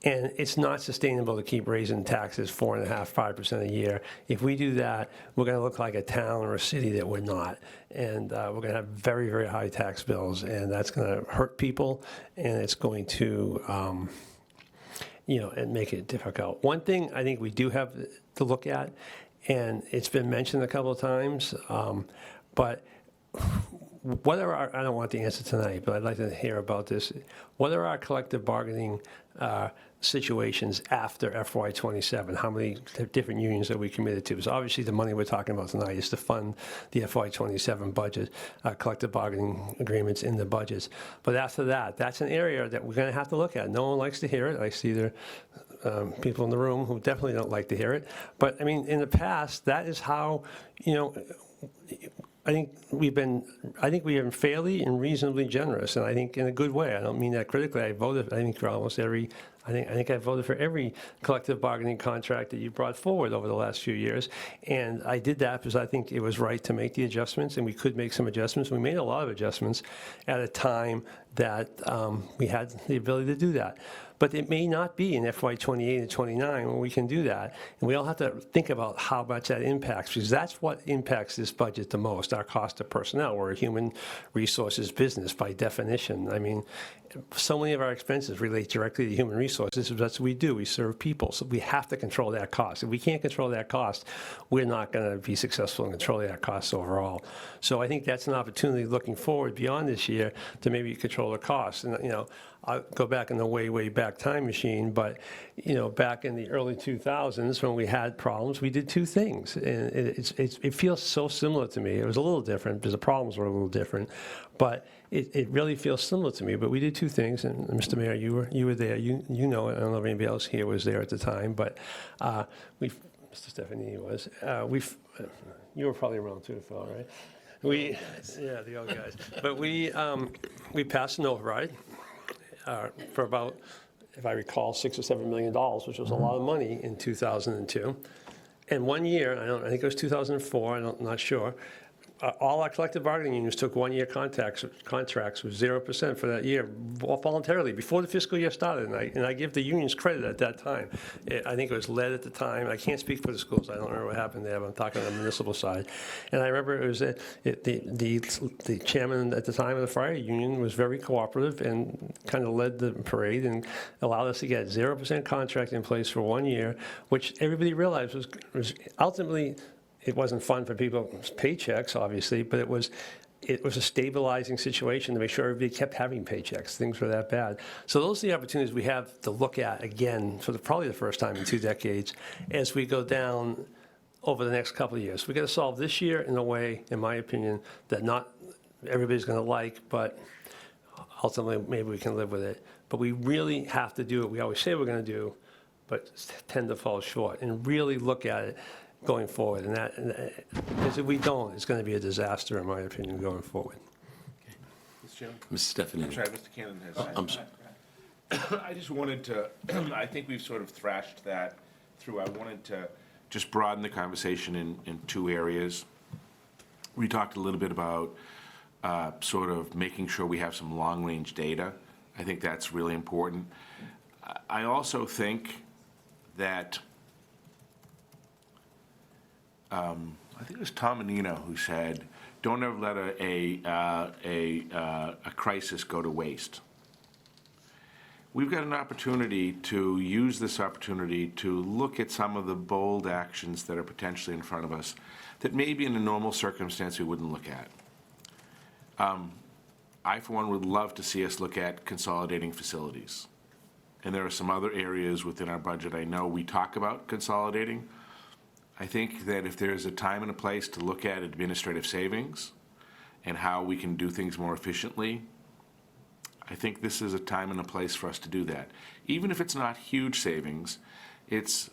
And it's not sustainable to keep raising taxes 4.5%, 5% a year. If we do that, we're going to look like a town or a city that we're not. And we're going to have very, very high tax bills, and that's going to hurt people, and it's going to, and make it difficult. One thing I think we do have to look at, and it's been mentioned a couple of times, but what are our, I don't want the answer tonight, but I'd like to hear about this. What are our collective bargaining situations after FY27? How many different unions are we committed to? Because obviously the money we're talking about tonight is to fund the FY27 budget, collective bargaining agreements in the budgets. But after that, that's an area that we're going to have to look at. No one likes to hear it. I see there people in the room who definitely don't like to hear it. But I mean, in the past, that is how, I think we have been fairly and reasonably generous, and I think in a good way. I don't mean that critically. I think for almost every, I think I voted for every collective bargaining contract that you brought forward over the last few years, and I did that because I think it was right to make the adjustments, and we could make some adjustments. We made a lot of adjustments at a time that we had the ability to do that. But it may not be in FY28 and 29 when we can do that. And we all have to think about how much that impacts, because that's what impacts this budget the most, our cost of personnel. We're a human resources business by definition. I mean, so many of our expenses relate directly to human resources. That's what we do. We serve people. So we have to control that cost. If we can't control that cost, we're not going to be successful in controlling that cost overall. So I think that's an opportunity looking forward beyond this year to maybe control the cost. And, I'll go back in the way back time machine, but, back in the early 2000s when we had problems, we did two things. And it feels so similar to me. It was a little different because the problems were a little different, but it really feels similar to me. But we did two things, and Mr. Mayor, you were there. You know it. I don't know if anybody else here was there at the time, but Mr. Stephanie was. You were probably around too, Phil, right? The old guys. But we passed an override. For about, if I recall, $6 or $7 million, which was a lot of money in 2002. And 1 year, I think it was 2004, I'm not sure, all our collective bargaining unions took 1-year contracts with 0% for that year voluntarily before the fiscal year started. And I give the unions credit at that time. I think it was led at the time. I can't speak for the schools. I don't remember what happened there, but I'm talking on the municipal side. And I remember it was the chairman at the time of the fire union was very cooperative and kind of led the parade and allowed us to get 0% contract in place for 1 year, which everybody realized was ultimately. It wasn't fun for people's paychecks, obviously, but it was a stabilizing situation to make sure everybody kept having paychecks. Things were that bad. So those are the opportunities we have to look at again for probably the first time in 2 decades as we go down over the next couple of years. We've got to solve this year in a way, in my opinion, that not everybody's going to like, but ultimately maybe we can live with it. But we really have to do what we always say we're going to do, but tend to fall short, and really look at it going forward. And because if we don't, it's going to be a disaster, in my opinion, going forward. Mr. Chairman? Mr. Stephanie. I'm sorry, Mr. Cannon has. I'm sorry. I just wanted to, I think we've sort of thrashed that through, I wanted to just broaden the conversation in two areas. We talked a little bit about sort of making sure we have some long-range data. I think that's really important. I also think that, I think it was Tom Menino who said, don't ever let a crisis go to waste. We've got an opportunity to use this opportunity to look at some of the bold actions that are potentially in front of us that maybe in a normal circumstance we wouldn't look at. I, for one, would love to see us look at consolidating facilities. And there are some other areas within our budget I know we talk about consolidating. I think that if there's a time and a place to look at administrative savings and how we can do things more efficiently, I think this is a time and a place for us to do that. Even if it's not huge savings, it's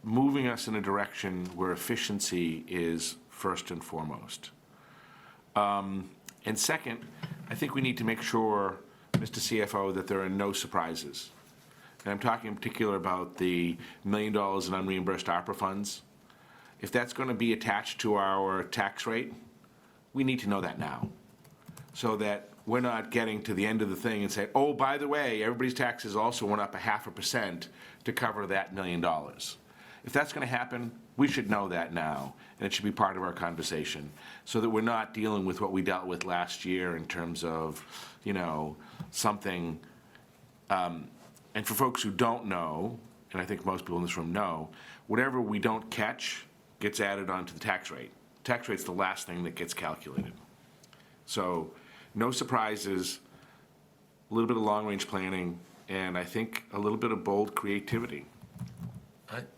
moving us in a direction where efficiency is first and foremost. And second, I think we need to make sure, Mr. CFO, that there are no surprises. And I'm talking in particular about the $1 million in unreimbursed ARPA funds. If that's going to be attached to our tax rate, we need to know that now, so that we're not getting to the end of the thing and say, oh, by the way, everybody's taxes also went up 0.5% to cover that $1 million. If that's going to happen, we should know that now, and it should be part of our conversation, so that we're not dealing with what we dealt with last year in terms of, you know, something. And for folks who don't know, and I think most people in this room know, whatever we don't catch gets added onto the tax rate. Tax rate's the last thing that gets calculated. So no surprises, a little bit of long-range planning, and I think a little bit of bold creativity.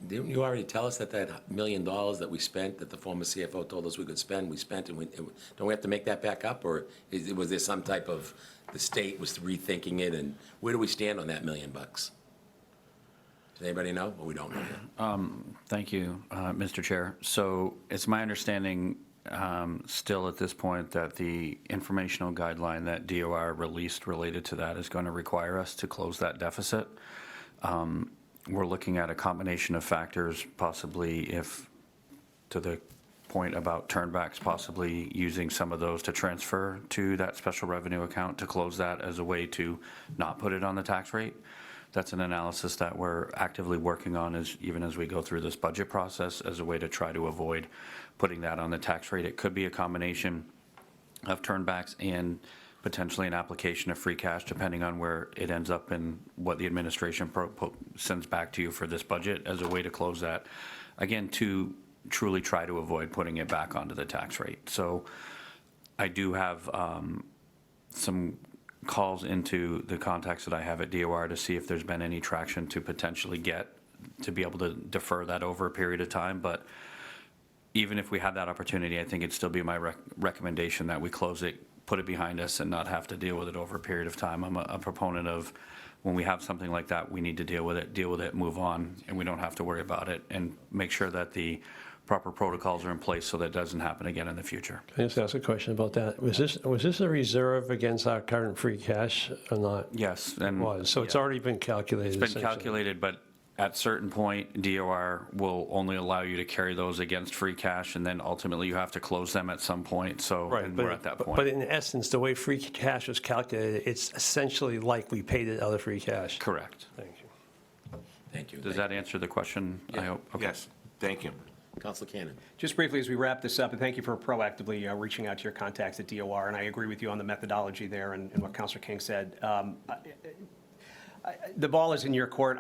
Didn't you already tell us that that $1 million that we spent, that the former CFO told us we could spend, we spent, and don't we have to make that back up? Or was there some type of, the state was rethinking it, and where do we stand on that $1 million? Does anybody know? Well, we don't know yet. Thank you, Mr. Chair. So it's my understanding still at this point that the informational guideline that DOR released related to that is going to require us to close that deficit. We're looking at a combination of factors, possibly if, to the point about turnbacks, possibly using some of those to transfer to that special revenue account to close that as a way to not put it on the tax rate. That's an analysis that we're actively working on even as we go through this budget process, as a way to try to avoid putting that on the tax rate. It could be a combination of turnbacks and potentially an application of free cash, depending on where it ends up and what the administration sends back to you for this budget, as a way to close that, again, to truly try to avoid putting it back onto the tax rate. So I do have some calls into the contacts that I have at DOR to see if there's been any traction to potentially get to be able to defer that over a period of time. But even if we had that opportunity, I think it'd still be my recommendation that we close it, put it behind us, and not have to deal with it over a period of time. I'm a proponent of, when we have something like that, we need to deal with it, move on, and we don't have to worry about it, and make sure that the proper protocols are in place so that doesn't happen again in the future. Can I just ask a question about that? Was this a reserve against our current free cash or not? Yes. It was, so it's already been calculated. It's been calculated, but at a certain point, DOR will only allow you to carry those against free cash, and then ultimately you have to close them at some point, so and we're at that point. But in essence, the way free cash was calculated, it's essentially like we paid it out of free cash. Correct. Thank you. Thank you. Does that answer the question, I hope? Okay. Yes, thank you. Councilor Cannon. Just briefly, as we wrap this up, and thank you for proactively reaching out to your contacts at DOR, and I agree with you on the methodology there and what Councilor King said. The ball is in your court.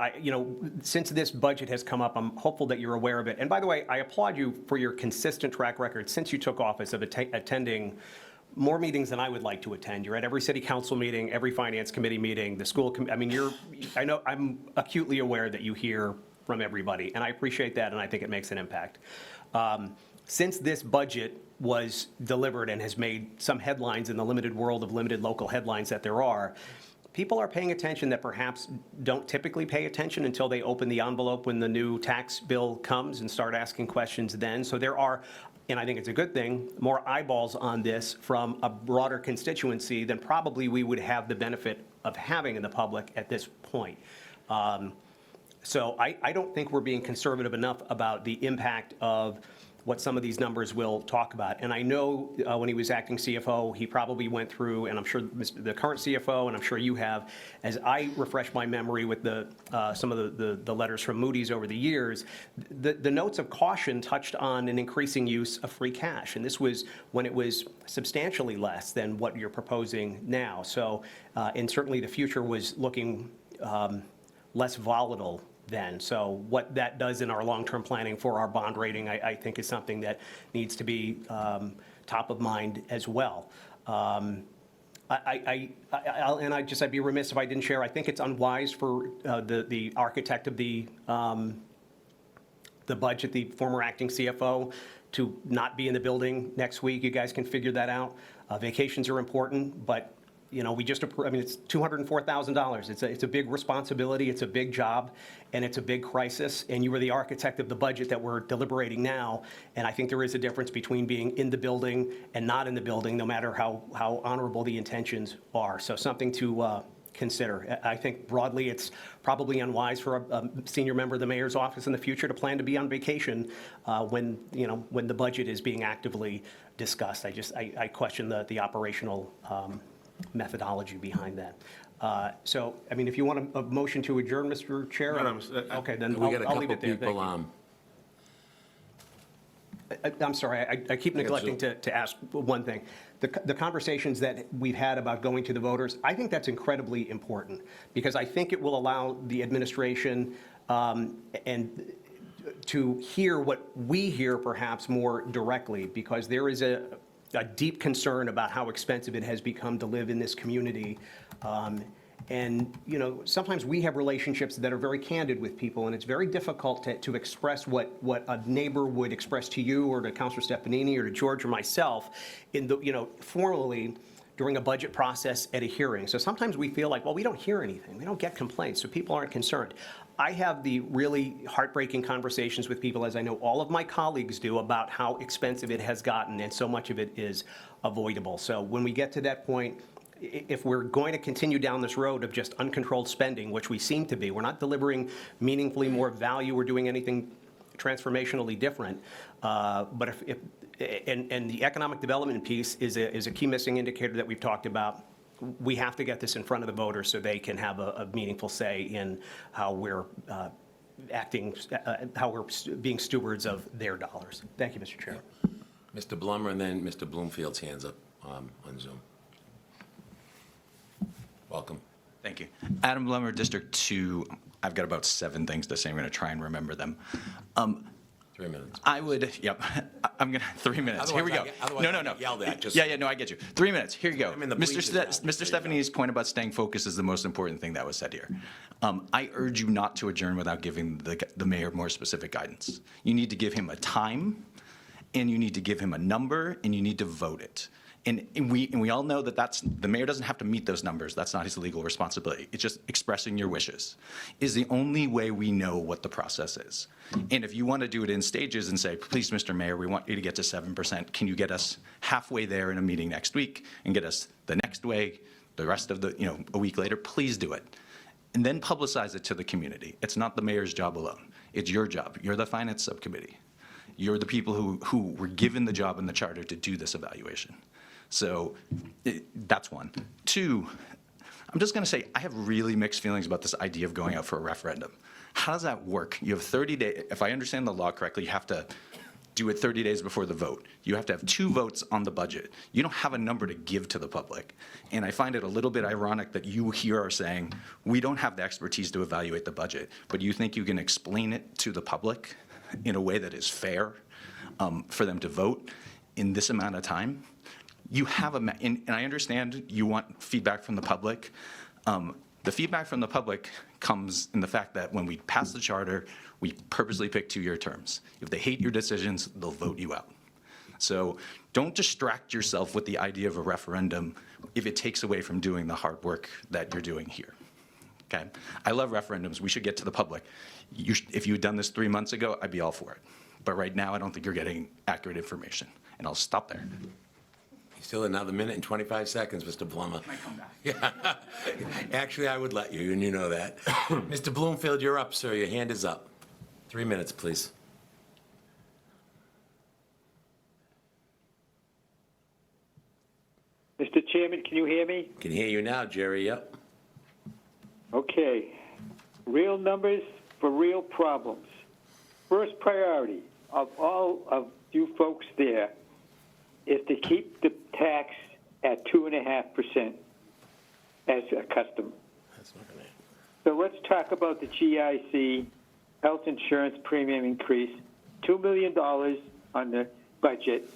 Since this budget has come up, I'm hopeful that you're aware of it. And by the way, I applaud you for your consistent track record since you took office of attending more meetings than I would like to attend. You're at every city council meeting, every finance committee meeting, the school. I know I'm acutely aware that you hear from everybody, and I appreciate that, and I think it makes an impact. Since this budget was delivered and has made some headlines in the limited world of limited local headlines that there are, people are paying attention that perhaps don't typically pay attention until they open the envelope when the new tax bill comes and start asking questions then. So there are, and I think it's a good thing, more eyeballs on this from a broader constituency than probably we would have the benefit of having in the public at this point. So I don't think we're being conservative enough about the impact of what some of these numbers will talk about. And I know when he was acting CFO, he probably went through, and I'm sure the current CFO, and I'm sure you have, as I refresh my memory with some of the letters from Moody's over the years, the notes of caution touched on an increasing use of free cash. And this was when it was substantially less than what you're proposing now. So, and certainly the future was looking less volatile then. So what that does in our long-term planning for our bond rating, I think is something that needs to be top of mind as well. I'd be remiss if I didn't share, I think it's unwise for the architect of the budget, the former acting CFO, to not be in the building next week. You guys can figure that out. Vacations are important, but we just, it's $204,000. It's a big responsibility, it's a big job, and it's a big crisis, and you were the architect of the budget that we're deliberating now, and I think there is a difference between being in the building and not in the building, no matter how honorable the intentions are. So something to consider. I think broadly it's probably unwise for a senior member of the mayor's office in the future to plan to be on vacation when the budget is being actively discussed. I question the operational methodology behind that. So, if you want a motion to adjourn, Mr. Chair? No, okay, then We got a I'll leave couple it there. people, I'm sorry, I keep neglecting to ask one thing. The conversations that we've had about going to the voters, I think that's incredibly important, because I think it will allow the administration and to hear what we hear perhaps more directly, because there is a deep concern about how expensive it has become to live in this community. Sometimes we have relationships that are very candid with people, and it's very difficult to express what a neighbor would express to you or to Councilor Stefanini or to George or myself formally during a budget process at a hearing. So sometimes we feel like, well, we don't hear anything. We don't get complaints, so people aren't concerned. I have the really heartbreaking conversations with people, as I know all of my colleagues do, about how expensive it has gotten, and so much of it is avoidable. So when we get to that point, if we're going to continue down this road of just uncontrolled spending, which we seem to be, we're not delivering meaningfully more value or doing anything transformationally different. But and the economic development piece is a key missing indicator that we've talked about. We have to get this in front of the voters so they can have a meaningful say in how we're acting, how we're being stewards of their dollars. Thank you, Mr. Chair. Mr. Blummer, and then Mr. Bloomfield's hands up on Zoom. Welcome. Thank you. Adam Blummer, District 2. I've got about 7 things to say. I'm going to try and remember them. 3 minutes. I'm going to, 3 minutes. Here we go. No. Yelled at. Just No, I get you. 3 minutes. Here you go. I'm in the Mr. bleachers. Stephanie's point about staying focused is the most important thing that was said here. I urge you not to adjourn without giving the mayor more specific guidance. You need to give him a time, and you need to give him a number, and you need to vote it. And we all know that the mayor doesn't have to meet those numbers. That's not his legal responsibility. It's just expressing your wishes is the only way we know what the process is. And if you want to do it in stages and say, please, Mr. Mayor, we want you to get to 7%. Can you get us halfway there in a meeting next week and get us the next way, the rest of a week later? Please do it. And then publicize it to the community. It's not the mayor's job alone. It's your job. You're the finance subcommittee. You're the people who were given the job in the charter to do this evaluation. So that's one. 2, I'm just going to say I have really mixed feelings about this idea of going out for a referendum. How does that work? You have 30 days. If I understand the law correctly, you have to do it 30 days before the vote. You have to have 2 votes on the budget. You don't have a number to give to the public. And I find it a little bit ironic that you here are saying, we don't have the expertise to evaluate the budget, but you think you can explain it to the public in a way that is fair for them to vote in this amount of time? You have and I understand you want feedback from the public. The feedback from the public comes in the fact that when we pass the charter, we purposely pick 2-year terms. If they hate your decisions, they'll vote you out. So don't distract yourself with the idea of a referendum if it takes away from doing the hard work that you're doing here. Okay? I love referendums. We should get to the public. If you had done this 3 months ago, I'd be all for it. But right now, I don't think you're getting accurate information. And I'll stop there. Still another minute and 25 seconds, Mr. Plummer. Might come back. Yeah. Actually, I would let you, and you know that. Mr. Bloomfield, you're up, sir. Your hand is up. 3 minutes, please. Mr. Chairman, can you hear me? Can hear you now, Jerry. Yep. Okay. Real numbers for real problems. First priority of all of you folks there is to keep the tax at 2.5% as a custom. That's not gonna. So let's talk about the GIC health insurance premium increase, $2 million on the budget,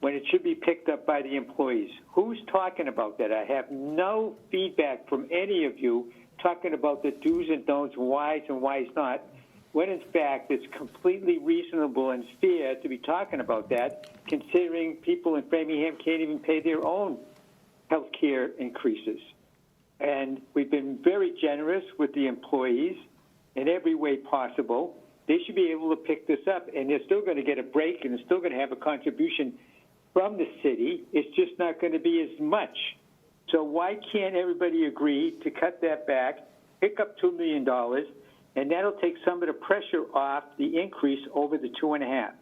when it should be picked up by the employees. Who's talking about that? I have no feedback from any of you talking about the do's and don'ts, whys and whys not, when in fact it's completely reasonable and fair to be talking about that, considering people in Framingham can't even pay their own health care increases. And we've been very generous with the employees in every way possible. They should be able to pick this up, and they're still going to get a break, and they're still going to have a contribution from the city. It's just not going to be as much. So why can't everybody agree to cut that back, pick up $2 million, and that'll take some of the pressure off the increase over the 2.5.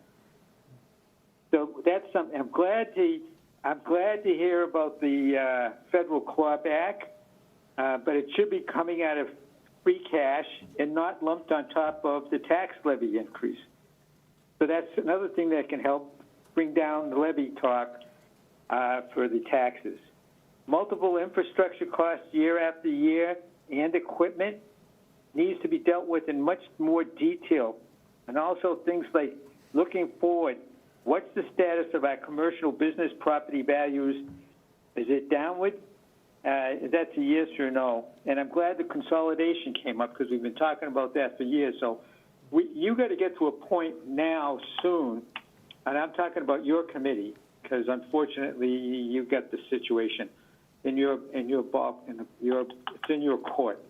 So that's something. I'm glad to hear about the federal clawback, but it should be coming out of free cash and not lumped on top of the tax levy increase. So that's another thing that can help bring down the levy talk for the taxes. Multiple infrastructure costs year after year and equipment needs to be dealt with in much more detail. And also things like looking forward, what's the status of our commercial business property values? Is it downward? That's a yes or no. And I'm glad the consolidation came up because we've been talking about that for years. So you got to get to a point now soon, and I'm talking about your committee because unfortunately you've got the situation in your it's in your court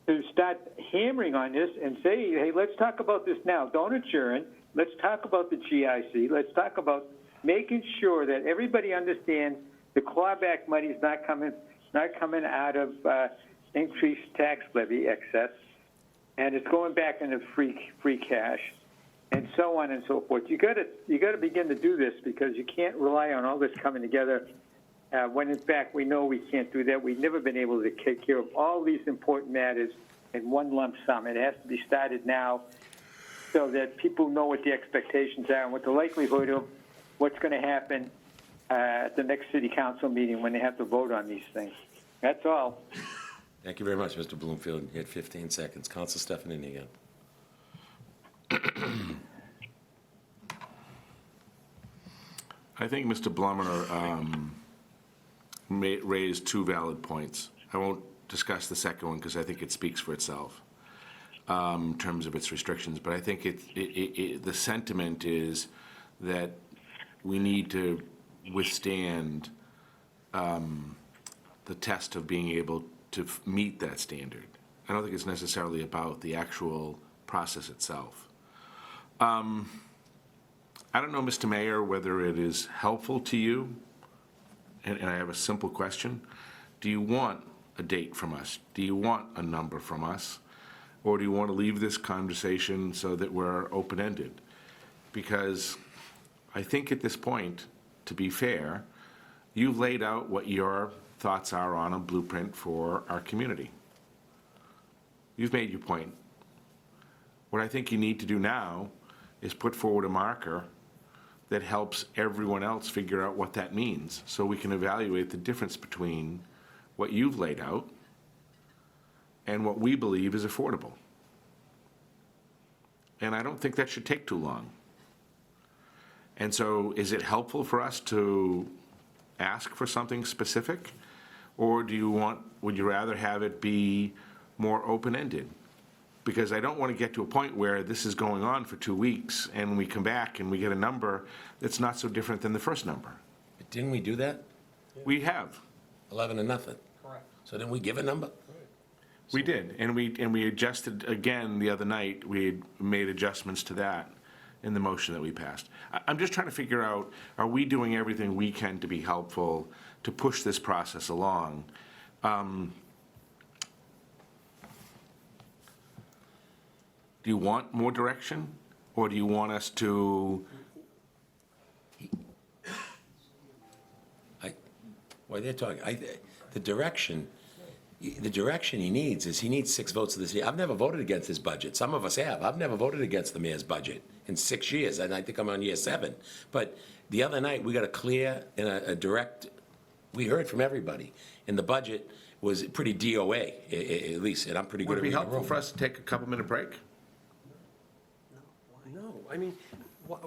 to start hammering on this and say, hey, let's talk about this now. Don't adjourn. Let's talk about the GIC. Let's talk about making sure that everybody understands the clawback money is not coming out of increased tax levy excess, and it's going back into free cash, and so on and so forth. You got to begin to do this because you can't rely on all this coming together when in fact we know we can't do that. We've never been able to take care of all these important matters in one lump sum. It has to be started now so that people know what the expectations are and what the likelihood of what's going to happen at the next city council meeting when they have to vote on these things. That's all. Thank you very much, Mr. Bloomfield. You had 15 seconds. Council Stefanini again. I think Mr. Blummer raised two valid points. I won't discuss the second one because I think it speaks for itself in terms of its restrictions. But I think the sentiment is that we need to withstand the test of being able to meet that standard. I don't think it's necessarily about the actual process itself. I don't know, Mr. Mayor, whether it is helpful to you, and I have a simple question. Do you want a date from us? Do you want a number from us? Or do you want to leave this conversation so that we're open-ended? Because I think at this point, to be fair, you've laid out what your thoughts are on a blueprint for our community. You've made your point. What I think you need to do now is put forward a marker that helps everyone else figure out what that means so we can evaluate the difference between what you've laid out and what we believe is affordable. And I don't think that should take too long. And so is it helpful for us to ask for something specific? Or would you rather have it be more open-ended? Because I don't want to get to a point where this is going on for 2 weeks and we come back and we get a number that's not so different than the first number. Didn't we do that? We have. 11-0. Correct. So didn't we give a number? We did, and we adjusted again the other night. We had made adjustments to that, in the motion that we passed. I'm just trying to figure out, are we doing everything we can to be helpful to push this process along? Do you want more direction, or do you want us to? Well, they're talking, the direction he needs is he needs 6 votes of the city. I've never voted against his budget. Some of us have. I've never voted against the mayor's budget in 6 years, and I think I'm on year 7. But the other night, we got a clear and a direct, we heard from everybody, and the budget was pretty DOA, at least, and I'm pretty good Would at it be reading the helpful room. for us to take a couple-minute break? No, I mean,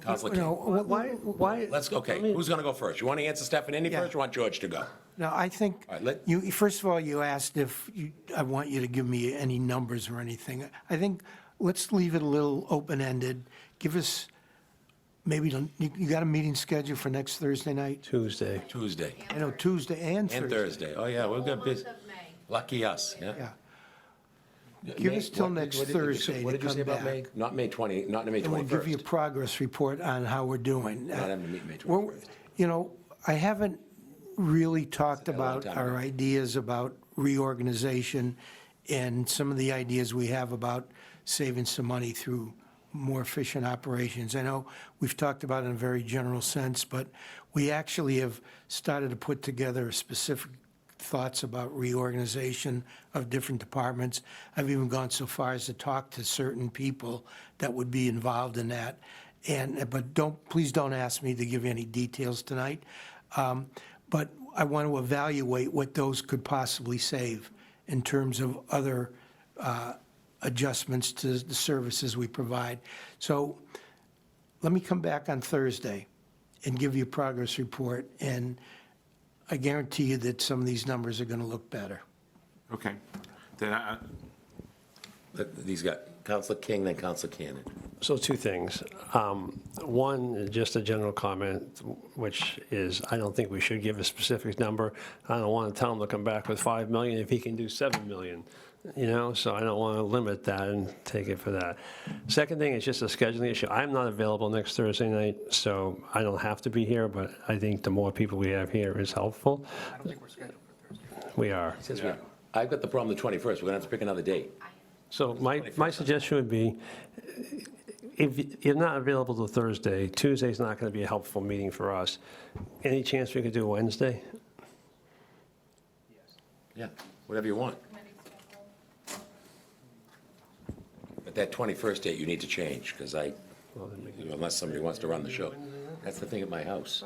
Counselor You know, why? Let's, okay, who's gonna go first? You want to answer Stefanini Yeah. first, or you want George to go? No, I think, All right, first of all, you asked if I want you to give me any numbers or anything. I think, let's leave it a little open-ended. Give us, maybe, you got a meeting scheduled for next Thursday night? Tuesday. Tuesday I know, Tuesday and Thursday. and Thursday. Oh, yeah, we've got busy. Lucky us, yeah. Yeah. Give us till What did- next what did you say- Thursday What to did you say come about May? back. Not May 20, not May 21st. And we'll give you a progress report on how we're doing. Not having to meet May We're- 21st. You know, I haven't really talked a long about time our ago. ideas about reorganization and some of the ideas we have about saving some money through more efficient operations. I know we've talked about it in a very general sense, but we actually have started to put together specific thoughts about reorganization of different departments. I've even gone so far as to talk to certain people that would be involved in that. But please don't ask me to give you any details tonight. But I want to evaluate what those could possibly save in terms of other adjustments to the services we provide. So let me come back on Thursday and give you a progress report, and I guarantee you that some of these numbers are going to look better. Okay. Then These got Counselor King, then Counselor Cannon. So 2 things. One, just a general comment, which is, I don't think we should give a specific number. I don't want to tell him to come back with 5 million if he can do 7 million, so I don't want to limit that and take it for that. Second thing is just a scheduling issue. I'm not available next Thursday night, so I don't have to be here, but I think the more people we have here is helpful. I don't think we're scheduled for Thursday. We are. Since I've got the problem the 21st, we're gonna have to pick another date. So my suggestion would be, if you're not available till Thursday, Tuesday's not going to be a helpful meeting for us. Any chance we could do Wednesday? Yeah, whatever you want. But that 21st date, you need to change, because unless somebody wants to run the show. That's the thing at my house.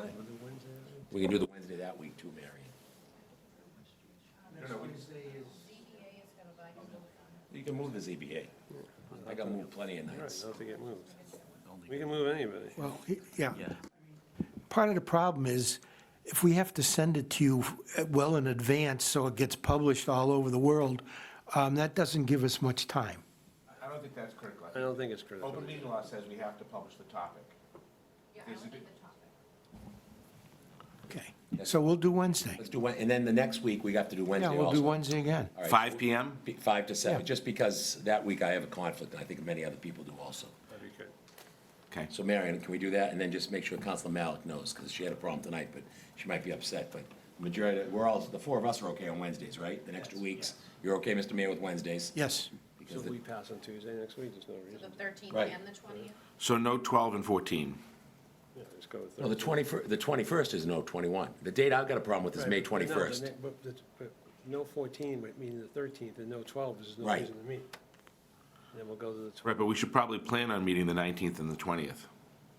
We can do the Wednesday that week too, Marion. You can move the ZBA. I got moved plenty of nights. Don't get moved. We can move anybody. Well, yeah. Part of the problem is, if we have to send it to you well in advance so it gets published all over the world, that doesn't give us much time. I don't think that's critical. I don't think it's critical. Open meeting law says we have to publish the topic. Okay, so we'll do Wednesday. Let's do, and then the next week, we have to do Wednesday Yeah, also. we'll do Wednesday again. All right. 5 PM? 5 to 7, Yeah. just because that week I have a conflict, and I think many other people do also. That'd be good. Okay. So Marion, can we do that? And then just make sure Counselor Malik knows, because she had a problem tonight, but she might be upset. But majority, the 4 of us are okay on Wednesdays, right? The next 2 weeks, you're okay, Mr. Mayor, with Wednesdays? Yes. So Because if we pass on Tuesday next week, there's no The reason. 13th Right. and the 20th? So no 12 and 14. Yeah, just go with Well, the 21st is no 21. The date I've got a problem with is May 21st. But no 14 would mean the 13th, and no 12 is no Right. reason to meet. Then we'll go to the 12th. Right, but we should probably plan on meeting the 19th and the 20th.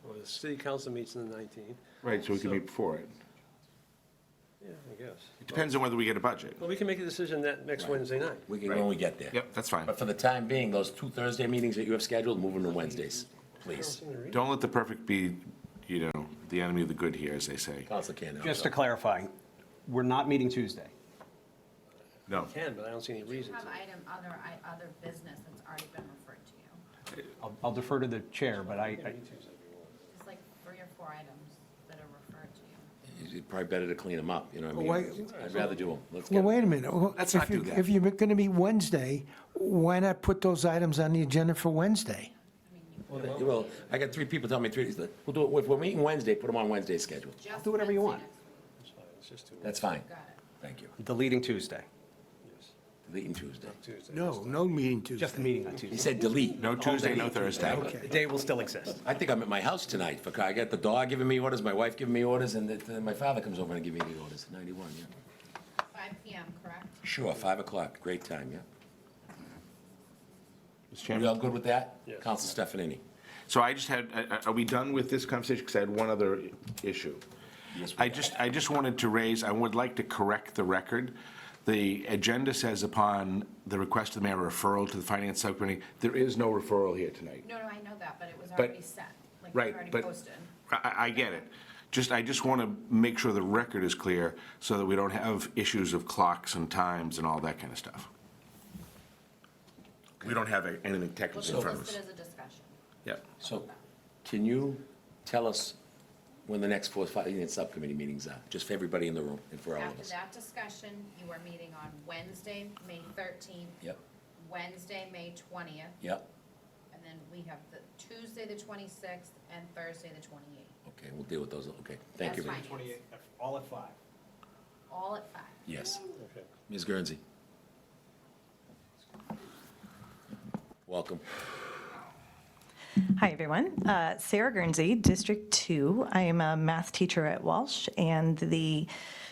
Well, the city council meets on the 19th. Right, so we can meet before it. Yeah, I guess. It depends on whether we get a budget. Well, we can make a decision that next Wednesday night. We can, when we get there. Yep, that's fine. But for the time being, those 2 Thursday meetings that you have scheduled, move them to Wednesdays, please. Don't let the perfect be, the enemy of the good here, as they say. Counselor Cannon. Just to clarify, we're not meeting Tuesday. No. Can, but I don't see any reason Have to. other business that's already been referred to you. I'll defer to the chair, but It's like 3 or 4 items that are referred to you. It's probably better to clean them up, you know what I Well, mean? I'd rather do them. Let's Well, get, wait a minute. Well, Let's not do that. If you're going to meet Wednesday, why not put those items on the agenda for Wednesday? Well, I got 3 people telling me 3 days. We'll do it, if we're meeting Wednesday, put them on Wednesday's schedule. Just Do whatever you want. That's fine. Got it. Thank you. Deleting Tuesday. Deleting Tuesday. No meeting Tuesday. Just the meeting on He Tuesday. said delete. No Tuesday, no Thursday. The day will still exist. I think I'm at my house tonight. I got the dog giving me orders, my wife giving me orders, and my father comes over and gives me the orders, 91, yeah. 5 PM, correct? Sure, 5 o'clock, great time, yeah. Mr. We Chairman? all good with that? Council Stefanini? So I just had, are we done with this conversation? Because I had one other issue. Yes, we I just wanted to raise, I would like to correct the record. The agenda says upon the request of the mayor referral to the finance subcommittee, there is no referral here tonight. No, I know that, but it was But- already set, like, it was Right, already but posted. I get it. I just want to make sure the record is clear so that we don't have issues of clocks and times and all that kind of stuff. We don't have anything We'll technical in just front of list us. it as a discussion. Yep. So, can you tell us when the next 4 finance subcommittee meetings are? Just for everybody in the room and for all of After us. that discussion, you are meeting on Wednesday, May 13th. Yep, Wednesday, May 20th, yep. and then we have the Tuesday, the 26th, and Thursday, the 28th, Okay, we'll deal with those. Okay, thank you. That's fine. All at 5. all at 5. Yes. Ms. Guernsey? Welcome. Hi, everyone. Sarah Guernsey, District 2. I am a math teacher at Walsh and the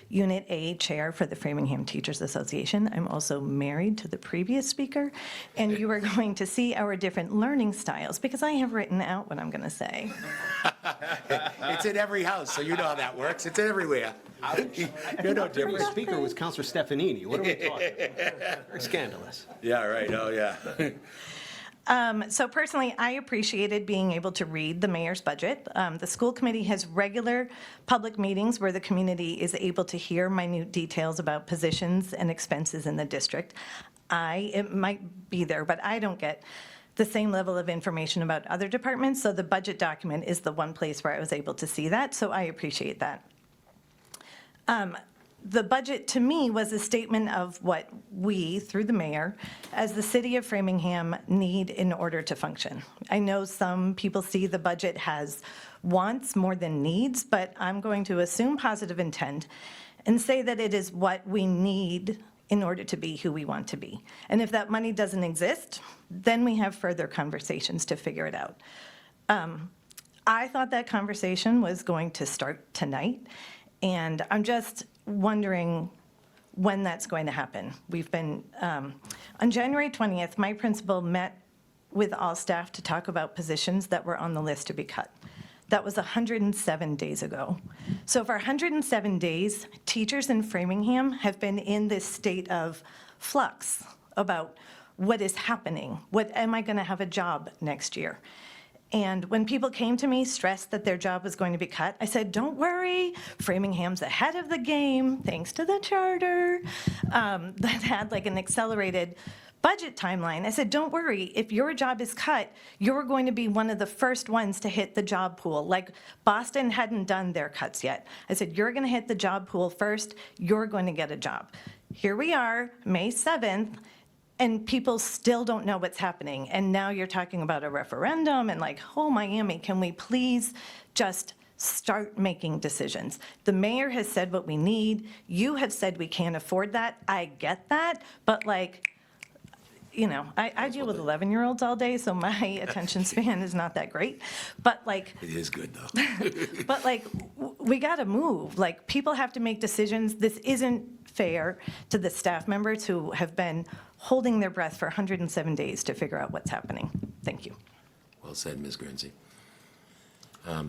Unit A chair for the Framingham Teachers Association. I'm also married to the previous speaker, and you are going to see our different learning styles because I have written out what I'm going to say. It's in every house, so you know how that works. It's everywhere. You're no The previous different. speaker was Counselor Stefanini. What are we talking about? Very scandalous. Yeah, right, oh, yeah. So personally, I appreciated being able to read the mayor's budget. The school committee has regular public meetings where the community is able to hear minute details about positions and expenses in the district. It might be there, but I don't get the same level of information about other departments, so the budget document is the one place where I was able to see that, so I appreciate that. The budget, to me, was a statement of what we, through the mayor, as the city of Framingham, need in order to function. I know some people see the budget has wants more than needs, but I'm going to assume positive intent and say that it is what we need in order to be who we want to be. And if that money doesn't exist, then we have further conversations to figure it out. I thought that conversation was going to start tonight, and I'm just wondering when that's going to happen. We've been, on January 20th, my principal met with all staff to talk about positions that were on the list to be cut. That was 107 days ago. So for 107 days, teachers in Framingham have been in this state of flux about what is happening. Am I going to have a job next year? And when people came to me stressed that their job was going to be cut, I said, don't worry, Framingham's ahead of the game, thanks to the charter that had like an accelerated budget timeline. I said, don't worry, if your job is cut, you're going to be one of the first ones to hit the job pool. Like Boston hadn't done their cuts yet. I said, you're going to hit the job pool first, you're going to get a job. Here we are, May 7th, and people still don't know what's happening. And now you're talking about a referendum and like, oh, Miami, can we please just start making decisions? The mayor has said what we need. You have said we can't afford that. I get that. But like, you know, I deal with 11-year-olds all day, so my attention span is not that great. But like, It is good, though. but like, we got to move. Like, people have to make decisions. This isn't fair to the staff members who have been holding their breath for 107 days to figure out what's happening. Thank you. Well said, Ms. Guernsey. Yep.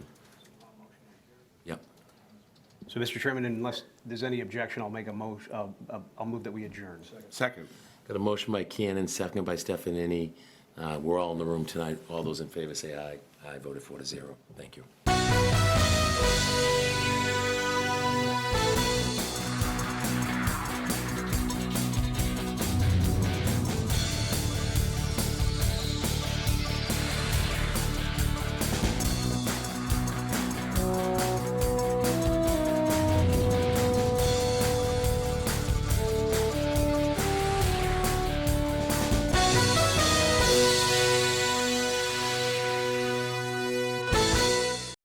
So, Mr. Chairman, unless there's any objection, I'll make a motion, I'll move that we adjourn. Second. Got a motion by Cannon, seconded by Stefanini. We're all in the room tonight. All those in favor say aye. Aye, voted 4-0. Thank you.